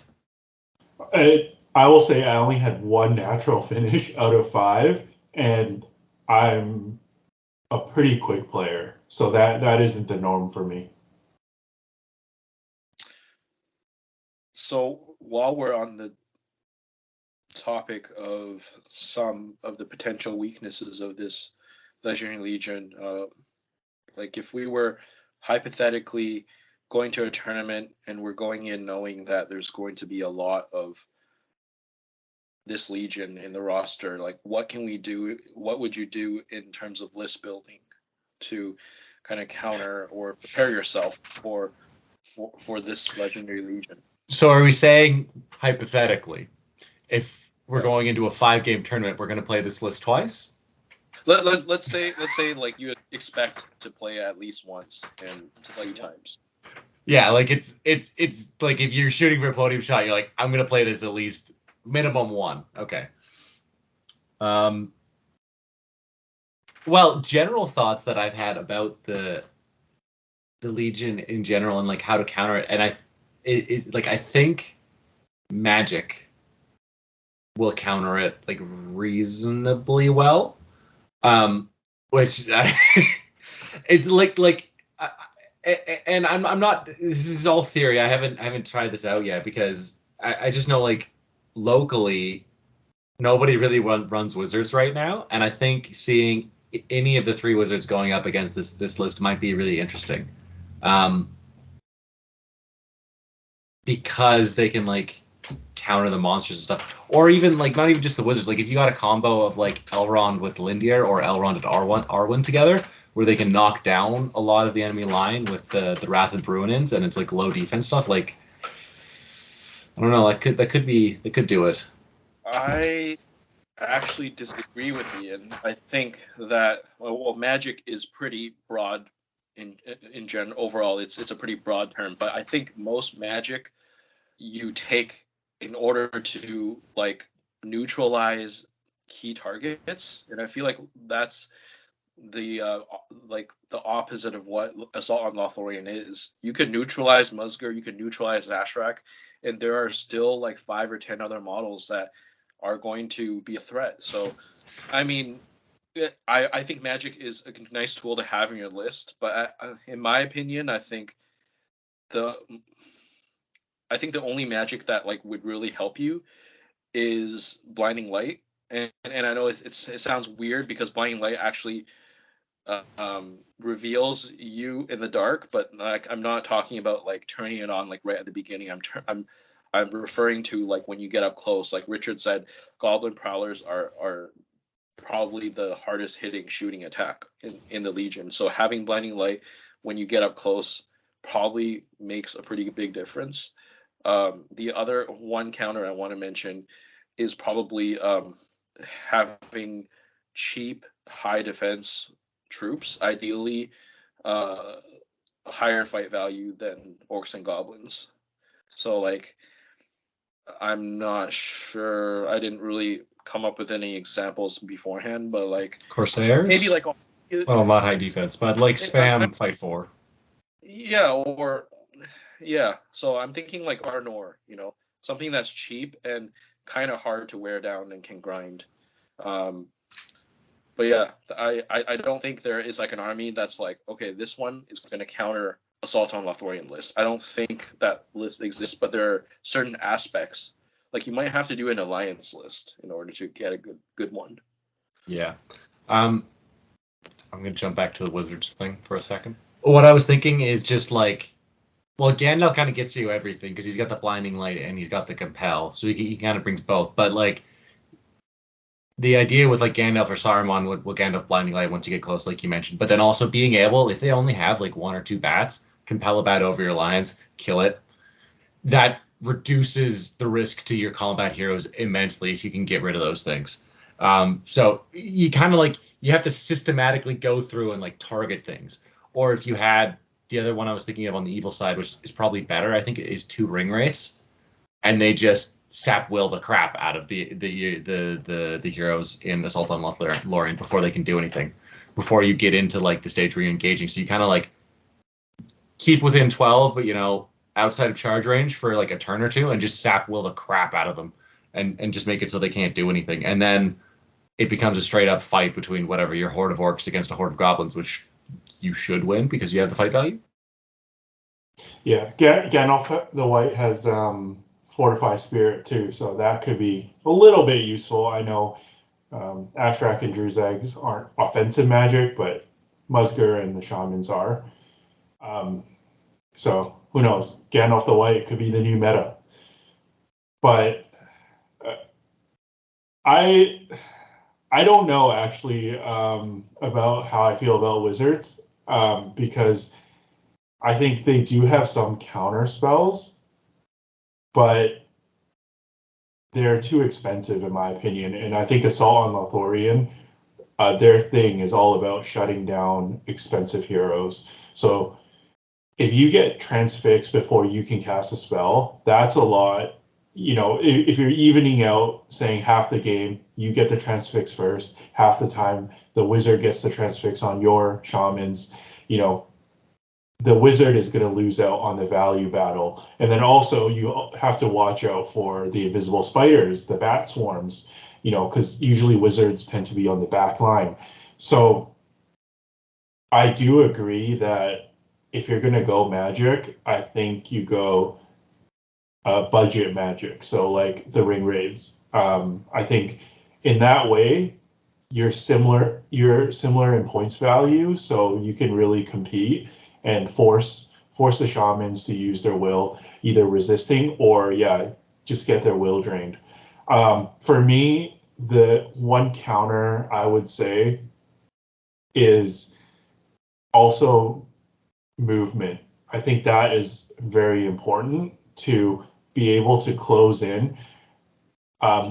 I will say I only had one natural finish out of 5, and I'm a pretty quick player, so that isn't the norm for me. So while we're on the topic of some of the potential weaknesses of this Legendary Legion, like if we were hypothetically going to a tournament and we're going in knowing that there's going to be a lot of this Legion in the roster, like what can we do? What would you do in terms of list building to kind of counter or prepare yourself for this Legendary Legion? So are we saying hypothetically, if we're going into a 5-game tournament, we're going to play this list twice? Let's say like you expect to play at least once and to play times. Yeah, like it's like if you're shooting for a podium shot, you're like, I'm going to play this at least minimum 1. Okay. Well, general thoughts that I've had about the Legion in general and like how to counter it, and I think Magic will counter it like reasonably well. Which it's like and I'm not. This is all theory. I haven't tried this out yet because I just know like locally nobody really runs Wizards right now, and I think seeing any of the 3 Wizards going up against this list might be really interesting. Because they can like counter the monsters and stuff, or even like not even just the Wizards. Like if you got a combo of like Elrond with Lindir or Elrond and Arwen together, where they can knock down a lot of the enemy line with the Wrath of Bruinins, and it's like low defense stuff. Like I don't know, that could do it. I actually disagree with Ian. I think that Magic is pretty broad in general. Overall, it's a pretty broad term, but I think most Magic you take in order to like neutralize key targets, and I feel like that's the opposite of what Assault on Lothlorien is. You could neutralize Muzgur, you could neutralize Ashrak, and there are still like 5 or 10 other models that are going to be a threat. So, I mean, I think Magic is a nice tool to have in your list, but in my opinion, I think I think the only magic that like would really help you is blinding light. And I know it sounds weird because blinding light actually reveals you in the dark, but like I'm not talking about like turning it on like right at the beginning. I'm referring to like when you get up close. Like Richard said, goblin prowlers are probably the hardest hitting shooting attack in the Legion. So having blinding light when you get up close probably makes a pretty big difference. The other one counter I want to mention is probably having cheap high defense troops, ideally higher fight value than orcs and goblins. So like I'm not sure, I didn't really come up with any examples beforehand, but like Corsairs? maybe like well, not high defense, but like spam fight 4. Yeah, or yeah. So I'm thinking like Arnor, something that's cheap and kind of hard to wear down and can grind. But yeah, I don't think there is like an army that's like, okay, this one is going to counter Assault on Lothlorien list. I don't think that list exists, but there are certain aspects. Like you might have to do an alliance list in order to get a good one. Yeah. I'm going to jump back to the Wizards thing for a second. What I was thinking is just like, well, Gandalf kind of gets you everything because he's got the blinding light and he's got the compel, so he kind of brings both. But like, the idea with like Gandalf or Saruman with Gandalf blinding light once you get close, like you mentioned, but then also being able, if they only have like 1 or 2 bats, compel a bat over your lines, kill it. That reduces the risk to your combat heroes immensely if you can get rid of those things. So you kind of like, you have to systematically go through and like target things. Or if you had the other one I was thinking of on the evil side, which is probably better, I think it is 2 ring wraiths, and they just sap will the crap out of the heroes in Assault on Lothlorien before they can do anything, before you get into like the stage where you're engaging. So you kind of like keep within 12, but outside of charge range for like a turn or two, and just sap will the crap out of them, and just make it so they can't do anything. And then it becomes a straight up fight between whatever your horde of orcs against a horde of goblins, which you should win because you have the fight value. Yeah, Gandalf the White has Fortify Spirit too, so that could be a little bit useful. I know Ashrak and Drew's Eggs aren't offensive magic, but Muzgur and the Shamans are. So who knows? Gandalf the White could be the new meta. But I don't know actually about how I feel about Wizards because I think they do have some counter spells, but they're too expensive in my opinion. And I think Assault on Lothlorien, their thing is all about shutting down expensive heroes. So if you get transfixed before you can cast a spell, that's a lot. If you're evening out, saying half the game, you get the transfix first, half the time the wizard gets the transfix on your shamans, the wizard is going to lose out on the value battle. And then also you have to watch out for the invisible spiders, the bat swarms, because usually wizards tend to be on the back line. So I do agree that if you're going to go magic, I think you go budget magic. So like the ring wraiths. I think in that way, you're similar in points value, so you can really compete and force the shamans to use their will, either resisting or just get their will drained. For me, the one counter I would say is also movement. I think that is very important to be able to close in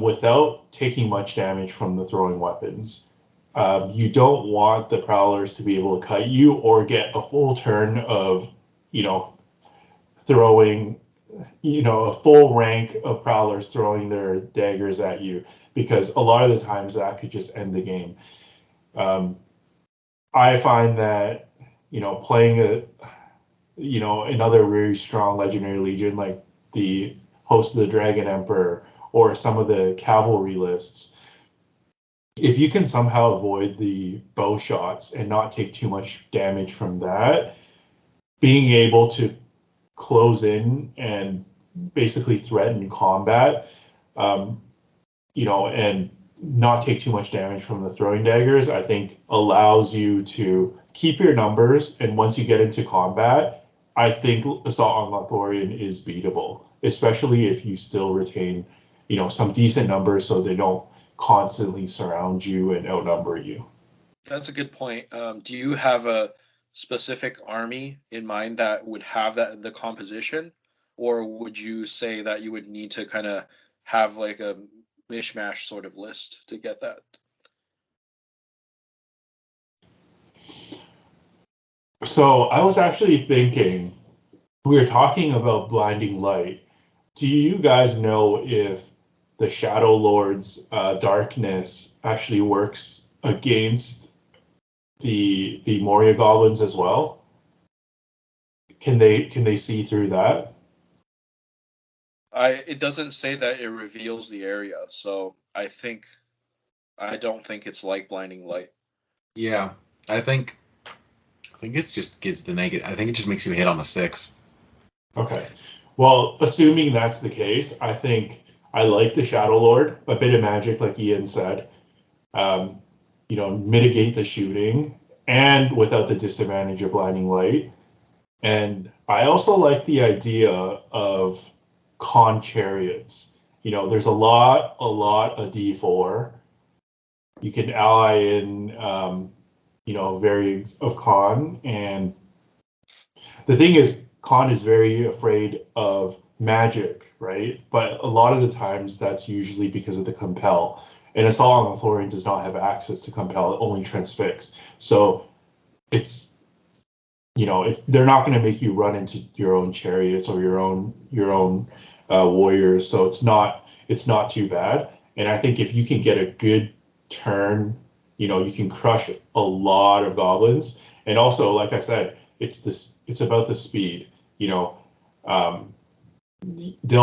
without taking much damage from the throwing weapons. You don't want the prowlers to be able to cut you or get a full turn of, throwing, a full rank of prowlers throwing their daggers at you, because a lot of the times that could just end the game. I find that, playing another really strong legendary legion like the Host of the Dragon Emperor or some of the cavalry lists, if you can somehow avoid the bow shots and not take too much damage from that, being able to close in and basically threaten combat, and not take too much damage from the throwing daggers, I think allows you to keep your numbers. And once you get into combat, I think Assault on Lothlorien is beatable, especially if you still retain, some decent numbers so they don't constantly surround you and outnumber you. That's a good point. Do you have a specific army in mind that would have the composition, or would you say that you would need to kind of have like a mishmash sort of list to get that? So I was actually thinking, we were talking about blinding light. Do you guys know if the Shadow Lord's darkness actually works against the Moria goblins as well? Can they see through that? It doesn't say that it reveals the area, so I don't think it's like blinding light. Yeah, I think it just gives the negative. I think it just makes you hit on a 6. Okay. Well, assuming that's the case, I think I like the Shadow Lord, a bit of magic, like Ian said. Mitigate the shooting and without the disadvantage of blinding light. And I also like the idea of con chariots. There's a lot of D4. You can ally in, variants of con. And the thing is, con is very afraid of magic, right? But a lot of the times that's usually because of the compel. And Assault on Lothlorien does not have access to compel, only transfix. So it's, they're not going to make you run into your own chariots or your own warriors. So it's not too bad. And I think if you can get a good turn, you can crush a lot of goblins. And also, like I said, it's about the speed. They'll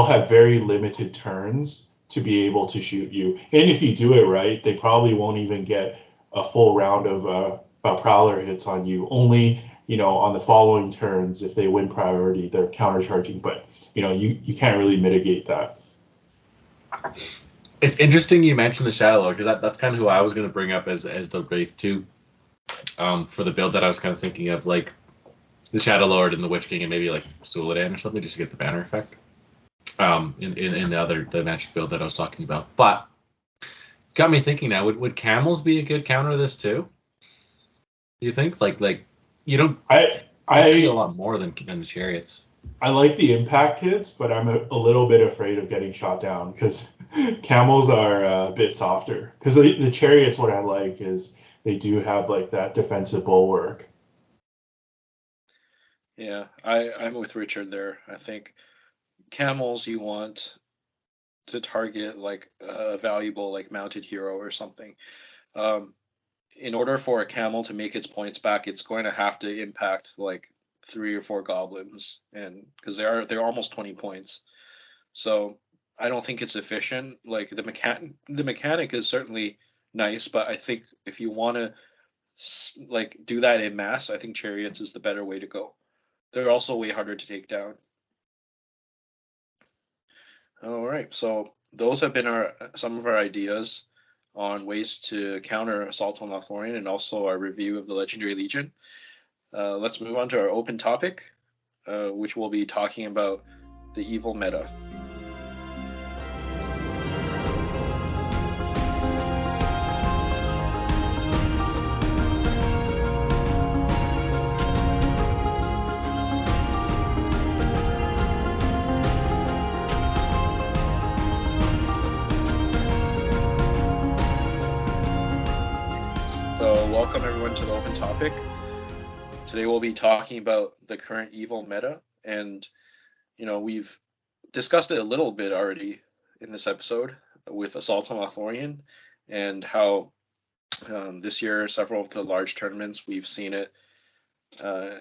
have very limited turns to be able to shoot you. And if you do it right, they probably won't even get a full round of Prowler hits on you. Only, on the following turns, if they win priority, they're countercharging. But, you can't really mitigate that. It's interesting you mentioned the Shadow Lord, because that's kind of who I was going to bring up as the Wraith too, for the build that I was kind of thinking of, like the Shadow Lord and the Witch King and maybe like Suladan or something, just to get the banner effect. In the magic build that I was talking about. But got me thinking now, would camels be a good counter to this too? Do you think? Like you don't I see a lot more than the chariots. I like the impact hits, but I'm a little bit afraid of getting shot down because camels are a bit softer. Because the chariots, what I like is they do have like that defensive bulwark. Yeah, I'm with Richard there. I think camels you want to target like a valuable like mounted hero or something. In order for a camel to make its points back, it's going to have to impact like 3 or 4 goblins, and because they're almost 20 points. So I don't think it's efficient. Like the mechanic is certainly nice, but I think if you want to like do that in mass, I think chariots is the better way to go. They're also way harder to take down. All right, so those have been some of our ideas on ways to counter Assault on Lothlorien and also our review of the Legendary Legion. Let's move on to our open topic, which will be talking about the evil meta. So welcome everyone to the open topic. Today we'll be talking about the current evil meta, and we've discussed it a little bit already in this episode with Assault on Lothlorien and how this year several of the large tournaments we've seen it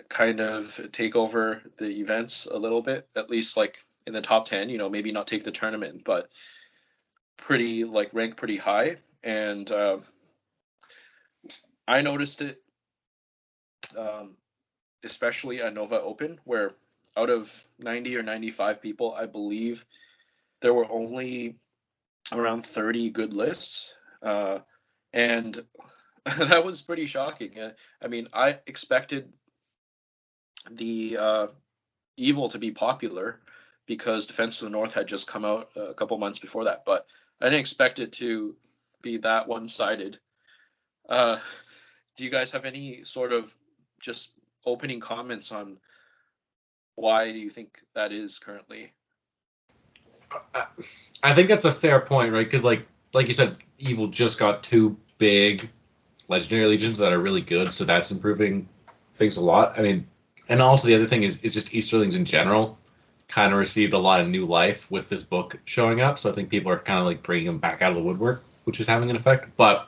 kind of take over the events a little bit, at least like in the top 10, maybe not take the tournament, but pretty like rank pretty high. And I noticed it especially at Nova Open, where out of 90 or 95 people, I believe there were only around 30 good lists, and that was pretty shocking. I mean, I expected the evil to be popular because Defense of the North had just come out a couple months before that, but I didn't expect it to be that one-sided. Do you guys have any sort of just opening comments on why do you think that is currently? I think that's a fair point, right? Because like you said, evil just got 2 big legendary legions that are really good, so that's improving things a lot. I mean, and also the other thing is just Easterlings in general kind of received a lot of new life with this book showing up, so I think people are kind of like bringing them back out of the woodwork, which is having an effect. But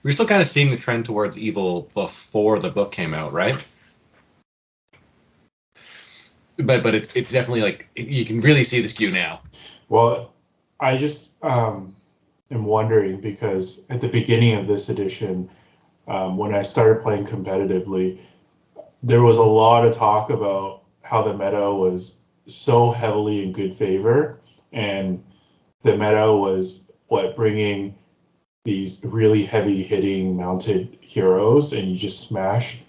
we're still kind of seeing the trend towards evil before the book came out, right? But it's definitely like you can really see the skew now. Well, I just am wondering because at the beginning of this edition, when I started playing competitively, there was a lot of talk about how the meta was so heavily in good favor, and the meta was bringing these really heavy hitting mounted heroes, and you just smash.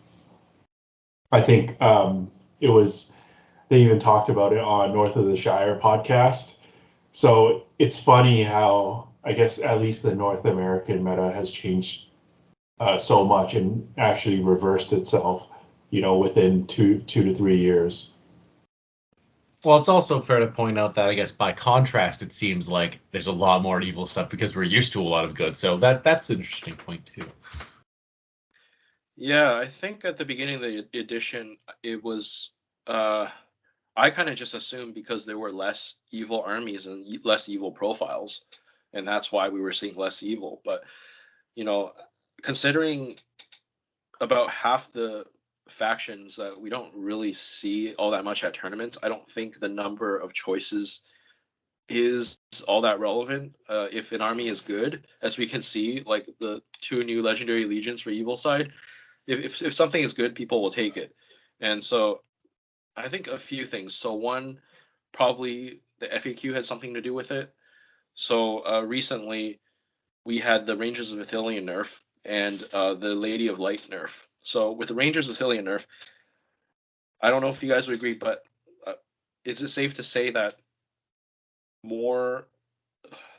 I think it was. They even talked about it on North of the Shire podcast. So it's funny how I guess at least the North American meta has changed so much and actually reversed itself, within two to 3 years. Well, it's also fair to point out that I guess by contrast, it seems like there's a lot more evil stuff because we're used to a lot of good. So that's an interesting point too. Yeah, I think at the beginning of the edition, it was. I kind of just assumed because there were less evil armies and less evil profiles, and that's why we were seeing less evil. But, considering about half the factions that we don't really see all that much at tournaments, I don't think the number of choices is all that relevant. If an army is good, as we can see, like the 2 new legendary legions for evil side, if something is good, people will take it. And so I think a few things. So one, probably the FAQ had something to do with it. So recently we had the Rangers of Ithilien nerf and the Lady of Light nerf. So with the Rangers of Ithilien nerf, I don't know if you guys would agree, but is it safe to say that more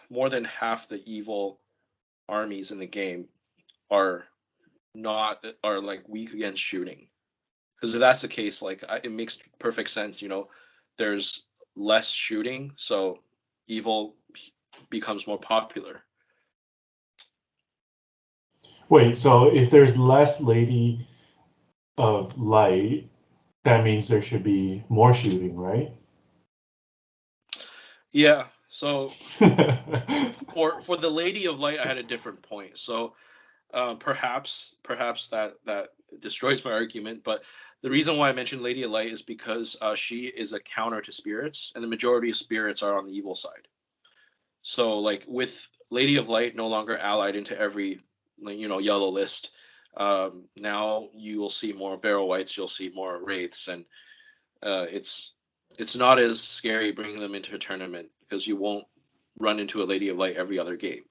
than half the evil armies in the game are like weak against shooting? Because if that's the case, like it makes perfect sense. There's less shooting, so evil becomes more popular. Wait, so if there's less Lady of Light, that means there should be more shooting, right? Yeah. So for the Lady of Light, I had a different point. So perhaps that destroys my argument, but the reason why I mentioned Lady of Light is because she is a counter to spirits, and the majority of spirits are on the evil side. So, like with Lady of Light no longer allied into every yellow list, now you will see more Barrow Whites, you'll see more Wraiths, and it's not as scary bringing them into a tournament because you won't run into a Lady of Light every other game.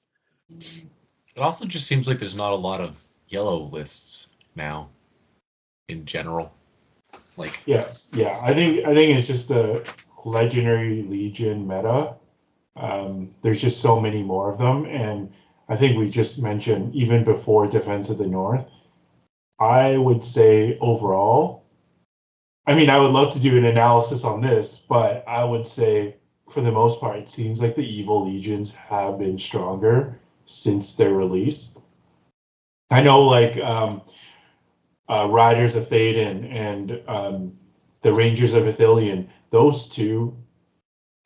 It also just seems like there's not a lot of yellow lists now in general. Yeah. I think it's just a legendary legion meta. There's just so many more of them, and I think we just mentioned even before Defense of the North. I would say overall, I mean, I would love to do an analysis on this, but I would say for the most part, it seems like the evil legions have been stronger since their release. I know, like Riders of Théoden and the Rangers of Ithilien, those two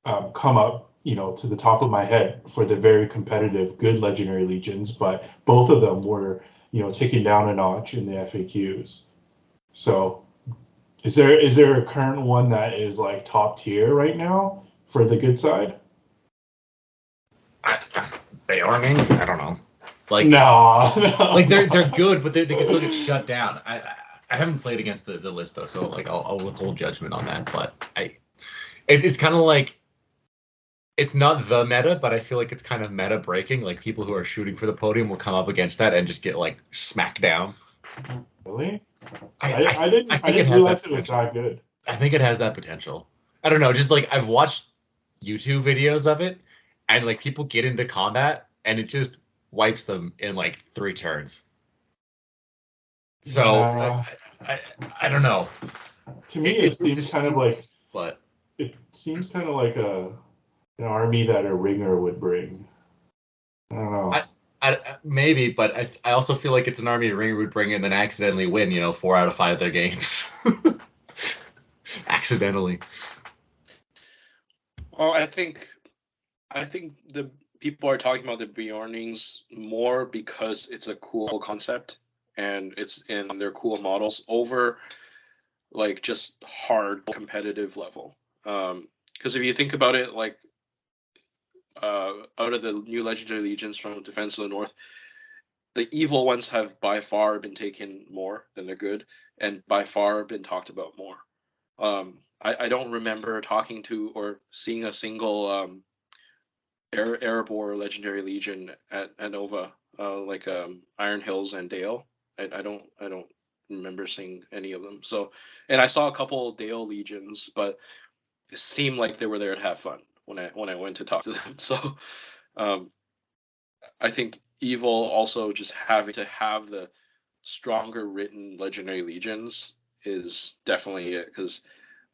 come up, to the top of my head for the very competitive, good legendary legions. But both of them were, ticking down a notch in the FAQs. So, is there a current one that is like top tier right now for the good side? Beornings? I don't know. Like no. like they're good, but they can still get shut down. I I haven't played against the list though, so like I'll withhold judgment on that. But it's kind of like it's not the meta, but I feel like it's kind of meta breaking. Like people who are shooting for the podium will come up against that and just get like smacked down. Really? I didn't think it has realize that it was that good. I think it has that potential. I don't know, just like I've watched YouTube videos of it, and like people get into combat, and it just wipes them in like 3 turns. So I don't know. To me, it seems kind of like, but it seems kind of like an army that a ringer would bring. I don't know. Maybe, but I also feel like it's an army Ringer would bring in and accidentally win, 4 out of 5 of their games. Accidentally. Well, I think the people are talking about the Bjornings more because it's a cool concept and it's in their cool models over like just hard competitive level. Because if you think about it, like out of the new legendary legions from Defense of the North, the evil ones have by far been taken more than the good, and by far been talked about more. I don't remember talking to or seeing a single Erebor legendary legion at Nova, like Iron Hills and Dale. I don't remember seeing any of them. So, and I saw a couple Dale legions, but it seemed like they were there to have fun when I went to talk to them. So, I think evil also just having to have the stronger written legendary legions is definitely it, because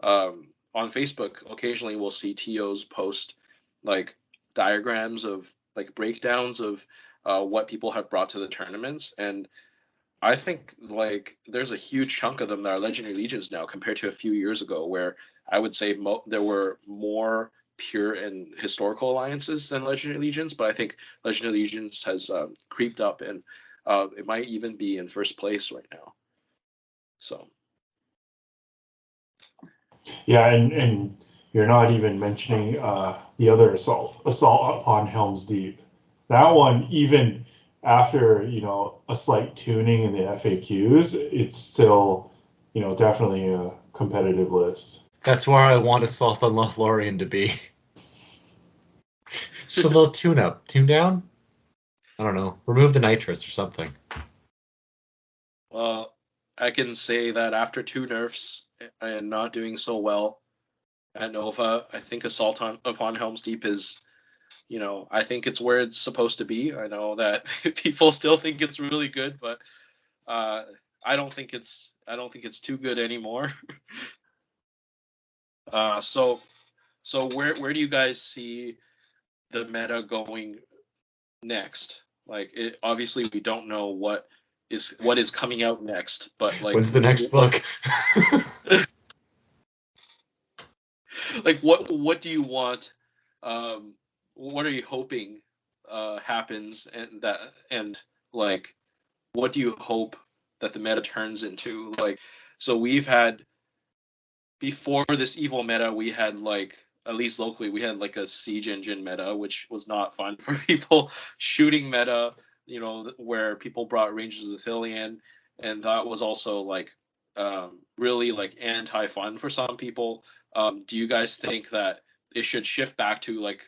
on Facebook occasionally we'll see TOs post like diagrams of like breakdowns of what people have brought to the tournaments, and I think like there's a huge chunk of them that are legendary legions now compared to a few years ago, where I would say there were more pure and historical alliances than legendary legions, but I think legendary legions has creeped up, and it might even be in first place right now. So yeah, and you're not even mentioning the other assault upon Helm's Deep. That one, even after a slight tuning in the FAQs, it's still definitely a competitive list. That's where I want Assault on Lothlorien to be. Just a little tune down. I don't know. Remove the nitrous or something. Well, I can say that after 2 nerfs and not doing so well at Nova, I think Assault upon Helm's Deep is, I think it's where it's supposed to be. I know that people still think it's really good, but I don't think it's too good anymore. So where do you guys see the meta going next? Like, obviously we don't know what is coming out next, but like, when's the next book? Like, what do you want? What are you hoping happens, and like, what do you hope that the meta turns into? Like, so we've had, before this evil meta, we had like, at least locally, we had like a siege engine meta, which was not fun for people. Shooting meta, where people brought Rangers of Lothlorien, and that was also like really like anti-fun for some people. Do you guys think that it should shift back to like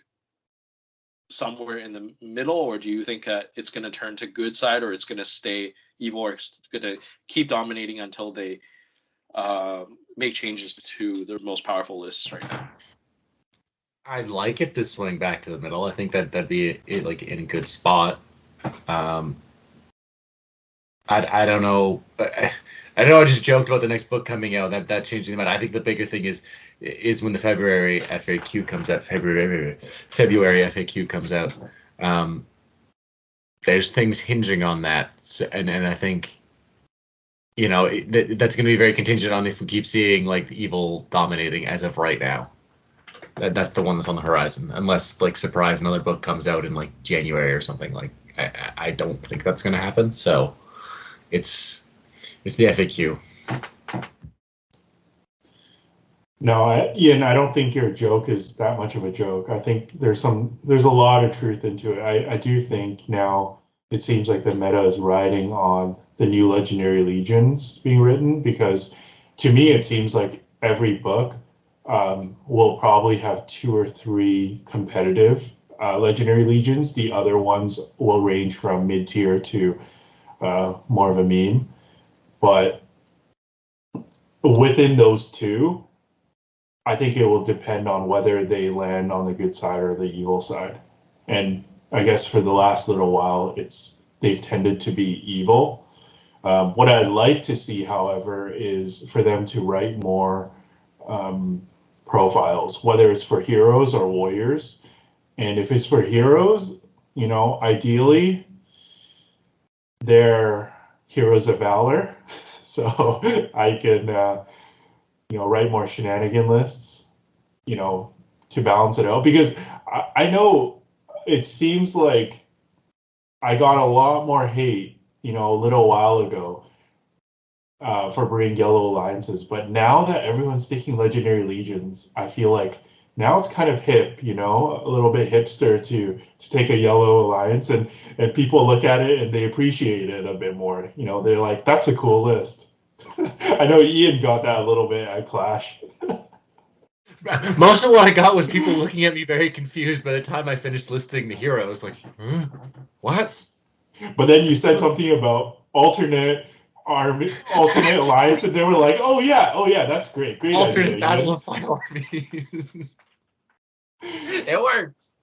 somewhere in the middle, or do you think that it's going to turn to good side, or it's going to stay evil, or it's going to keep dominating until they make changes to their most powerful lists right now? I'd like it to swing back to the middle. I think that'd be like in a good spot. I don't know. I know I just joked about the next book coming out, that changing the meta. I think the bigger thing is when the February FAQ comes out. February FAQ comes out. There's things hinging on that, and I think that's going to be very contingent on if we keep seeing like the evil dominating as of right now. That's the one that's on the horizon, unless like surprise another book comes out in like January or something. Like I don't think that's going to happen. So it's the FAQ. No, Ian, I don't think your joke is that much of a joke. I think there's a lot of truth into it. I do think now it seems like the meta is riding on the new Legendary Legions being written, because to me it seems like every book will probably have 2 or 3 competitive Legendary Legions. The other ones will range from mid-tier to more of a meme. But within those two, I think it will depend on whether they land on the good side or the evil side. And I guess for the last little while, they've tended to be evil. What I'd like to see, however, is for them to write more profiles, whether it's for heroes or warriors. And if it's for heroes, ideally they're heroes of valor. So I can, write more shenanigan lists, to balance it out. Because I know it seems like I got a lot more hate, a little while ago for bringing yellow alliances. But now that everyone's taking Legendary Legions, I feel like now it's kind of hip, a little bit hipster to take a yellow alliance, and people look at it and they appreciate it a bit more. They're like, that's a cool list. I know Ian got that a little bit at Clash. Most of what I got was people looking at me very confused by the time I finished listing the heroes. Like, what? But then you said something about alternate alliance, and they were like, oh yeah, that's great Alternate idea, battle of five armies. It works.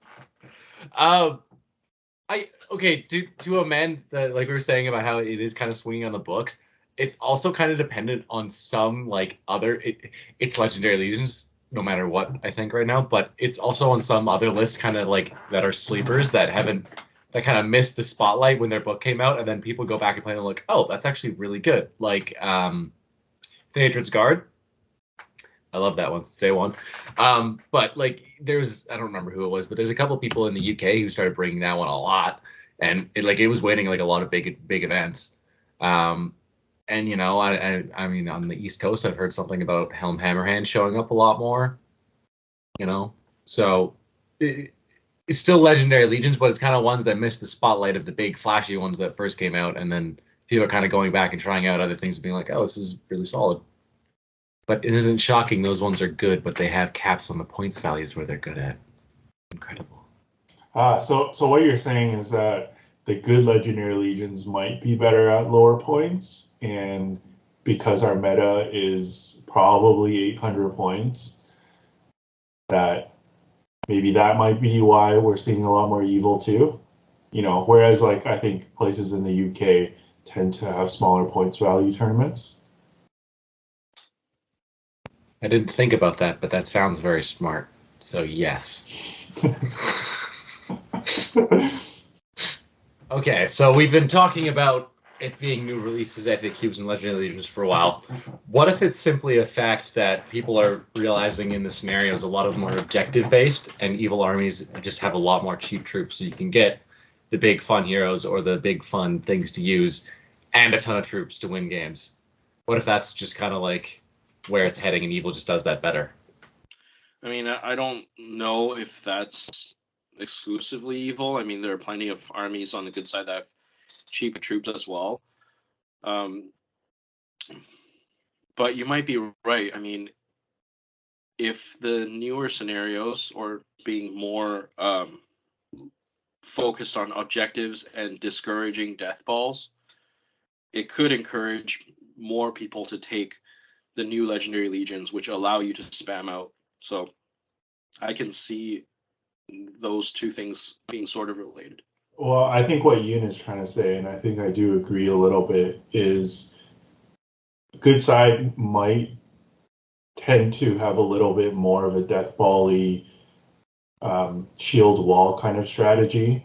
To amend the, like we were saying about how it is kind of swinging on the books, it's also kind of dependent on some it's Legendary Legions no matter what, I think, right now, but it's also on some other lists kind of like that are sleepers that kind of missed the spotlight when their book came out, and then people go back and play and look, oh, that's actually really good. Like Thanatron's Guard. I love that one. It's day one. But like I don't remember who it was, but there's a couple of people in the UK who started bringing that one a lot, and it was winning like a lot of big events. And I mean, on the East Coast, I've heard something about Helm Hammerhand showing up a lot more. So it's still Legendary Legions, but it's kind of ones that missed the spotlight of the big flashy ones that first came out, and then people are kind of going back and trying out other things and being like, oh, this is really solid. But it isn't shocking. Those ones are good, but they have caps on the points values where they're good at. Incredible. So what you're saying is that the good Legendary Legions might be better at lower points, and because our meta is probably 800 points, that maybe that might be why we're seeing a lot more evil too. Whereas like I think places in the UK tend to have smaller points value tournaments. I didn't think about that, but that sounds very smart. So yes. Okay, so we've been talking about it being new releases, FAQs, and Legendary Legions for a while. What if it's simply a fact that people are realizing in the scenarios a lot of them are objective-based, and evil armies just have a lot more cheap troops, so you can get the big fun heroes or the big fun things to use and a ton of troops to win games? What if that's just kind of like where it's heading and evil just does that better? I mean, I don't know if that's exclusively evil. I mean, there are plenty of armies on the good side that have cheap troops as well. But you might be right. I mean, if the newer scenarios or being more focused on objectives and discouraging death balls, it could encourage more people to take the new Legendary Legions, which allow you to spam out. So I can see those two things being sort of related. Well, I think what Ian is trying to say, and I think I do agree a little bit, is good side might tend to have a little bit more of a death ball-y shield wall kind of strategy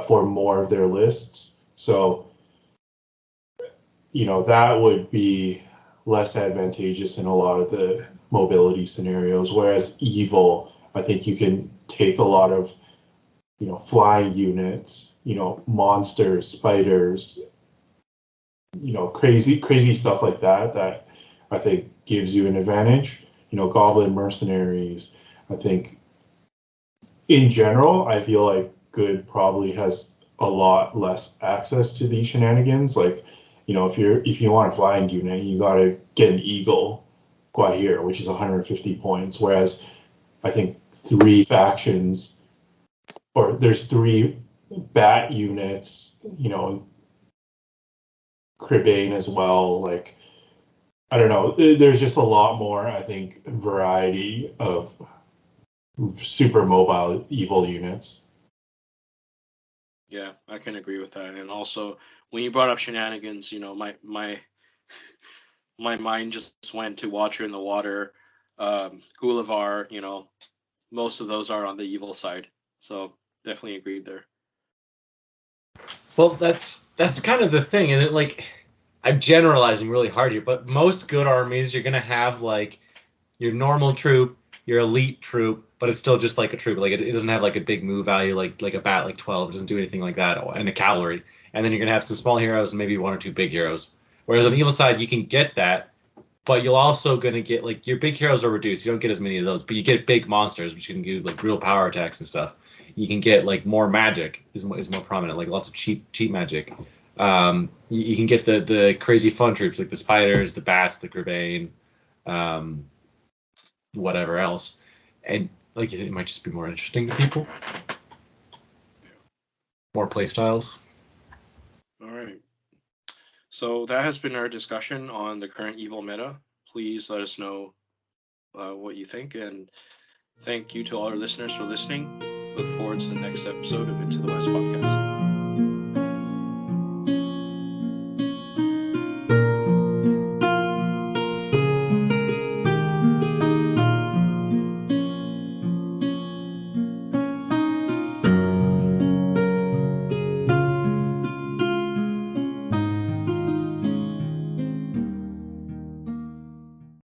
for more of their lists. So, that would be less advantageous in a lot of the mobility scenarios, whereas evil, I think you can take a lot of flying units, monsters, spiders, crazy stuff like that I think gives you an advantage. Goblin mercenaries. I think in general, I feel like good probably has a lot less access to these shenanigans. Like, if you want a flying unit, you got to get an Eagle Guahir, which is 150 points. Whereas I think there's 3 bat units, Cribane as well. Like, I don't know. There's just a lot more, I think, variety of super mobile evil units. Yeah, I can agree with that. And also, when you brought up shenanigans, my mind just went to Watcher in the Water, Gullivar. Most of those are on the evil side. So definitely agreed there. Well, that's kind of the thing, and like I'm generalizing really hard here, but most good armies you're gonna have like your normal troop, your elite troop, but it's still just like a troop. Like it doesn't have like a big move value like a bat like 12. It doesn't do anything like that, and a cavalry. And then you're gonna have some small heroes and maybe 1 or 2 big heroes. Whereas on the evil side, you can get that, but you're also gonna get like your big heroes are reduced. You don't get as many of those, but you get big monsters, which you can do like real power attacks and stuff. You can get like more magic is more prominent, like lots of cheap magic. You can get the crazy fun troops like the spiders, the bats, the Gravane, whatever else, and like you think it might just be more interesting to people, more play styles. All right. So that has been our discussion on the current evil meta. Please let us know what you think, and thank you to all our listeners for listening. Look forward to the next episode of Into the West podcast.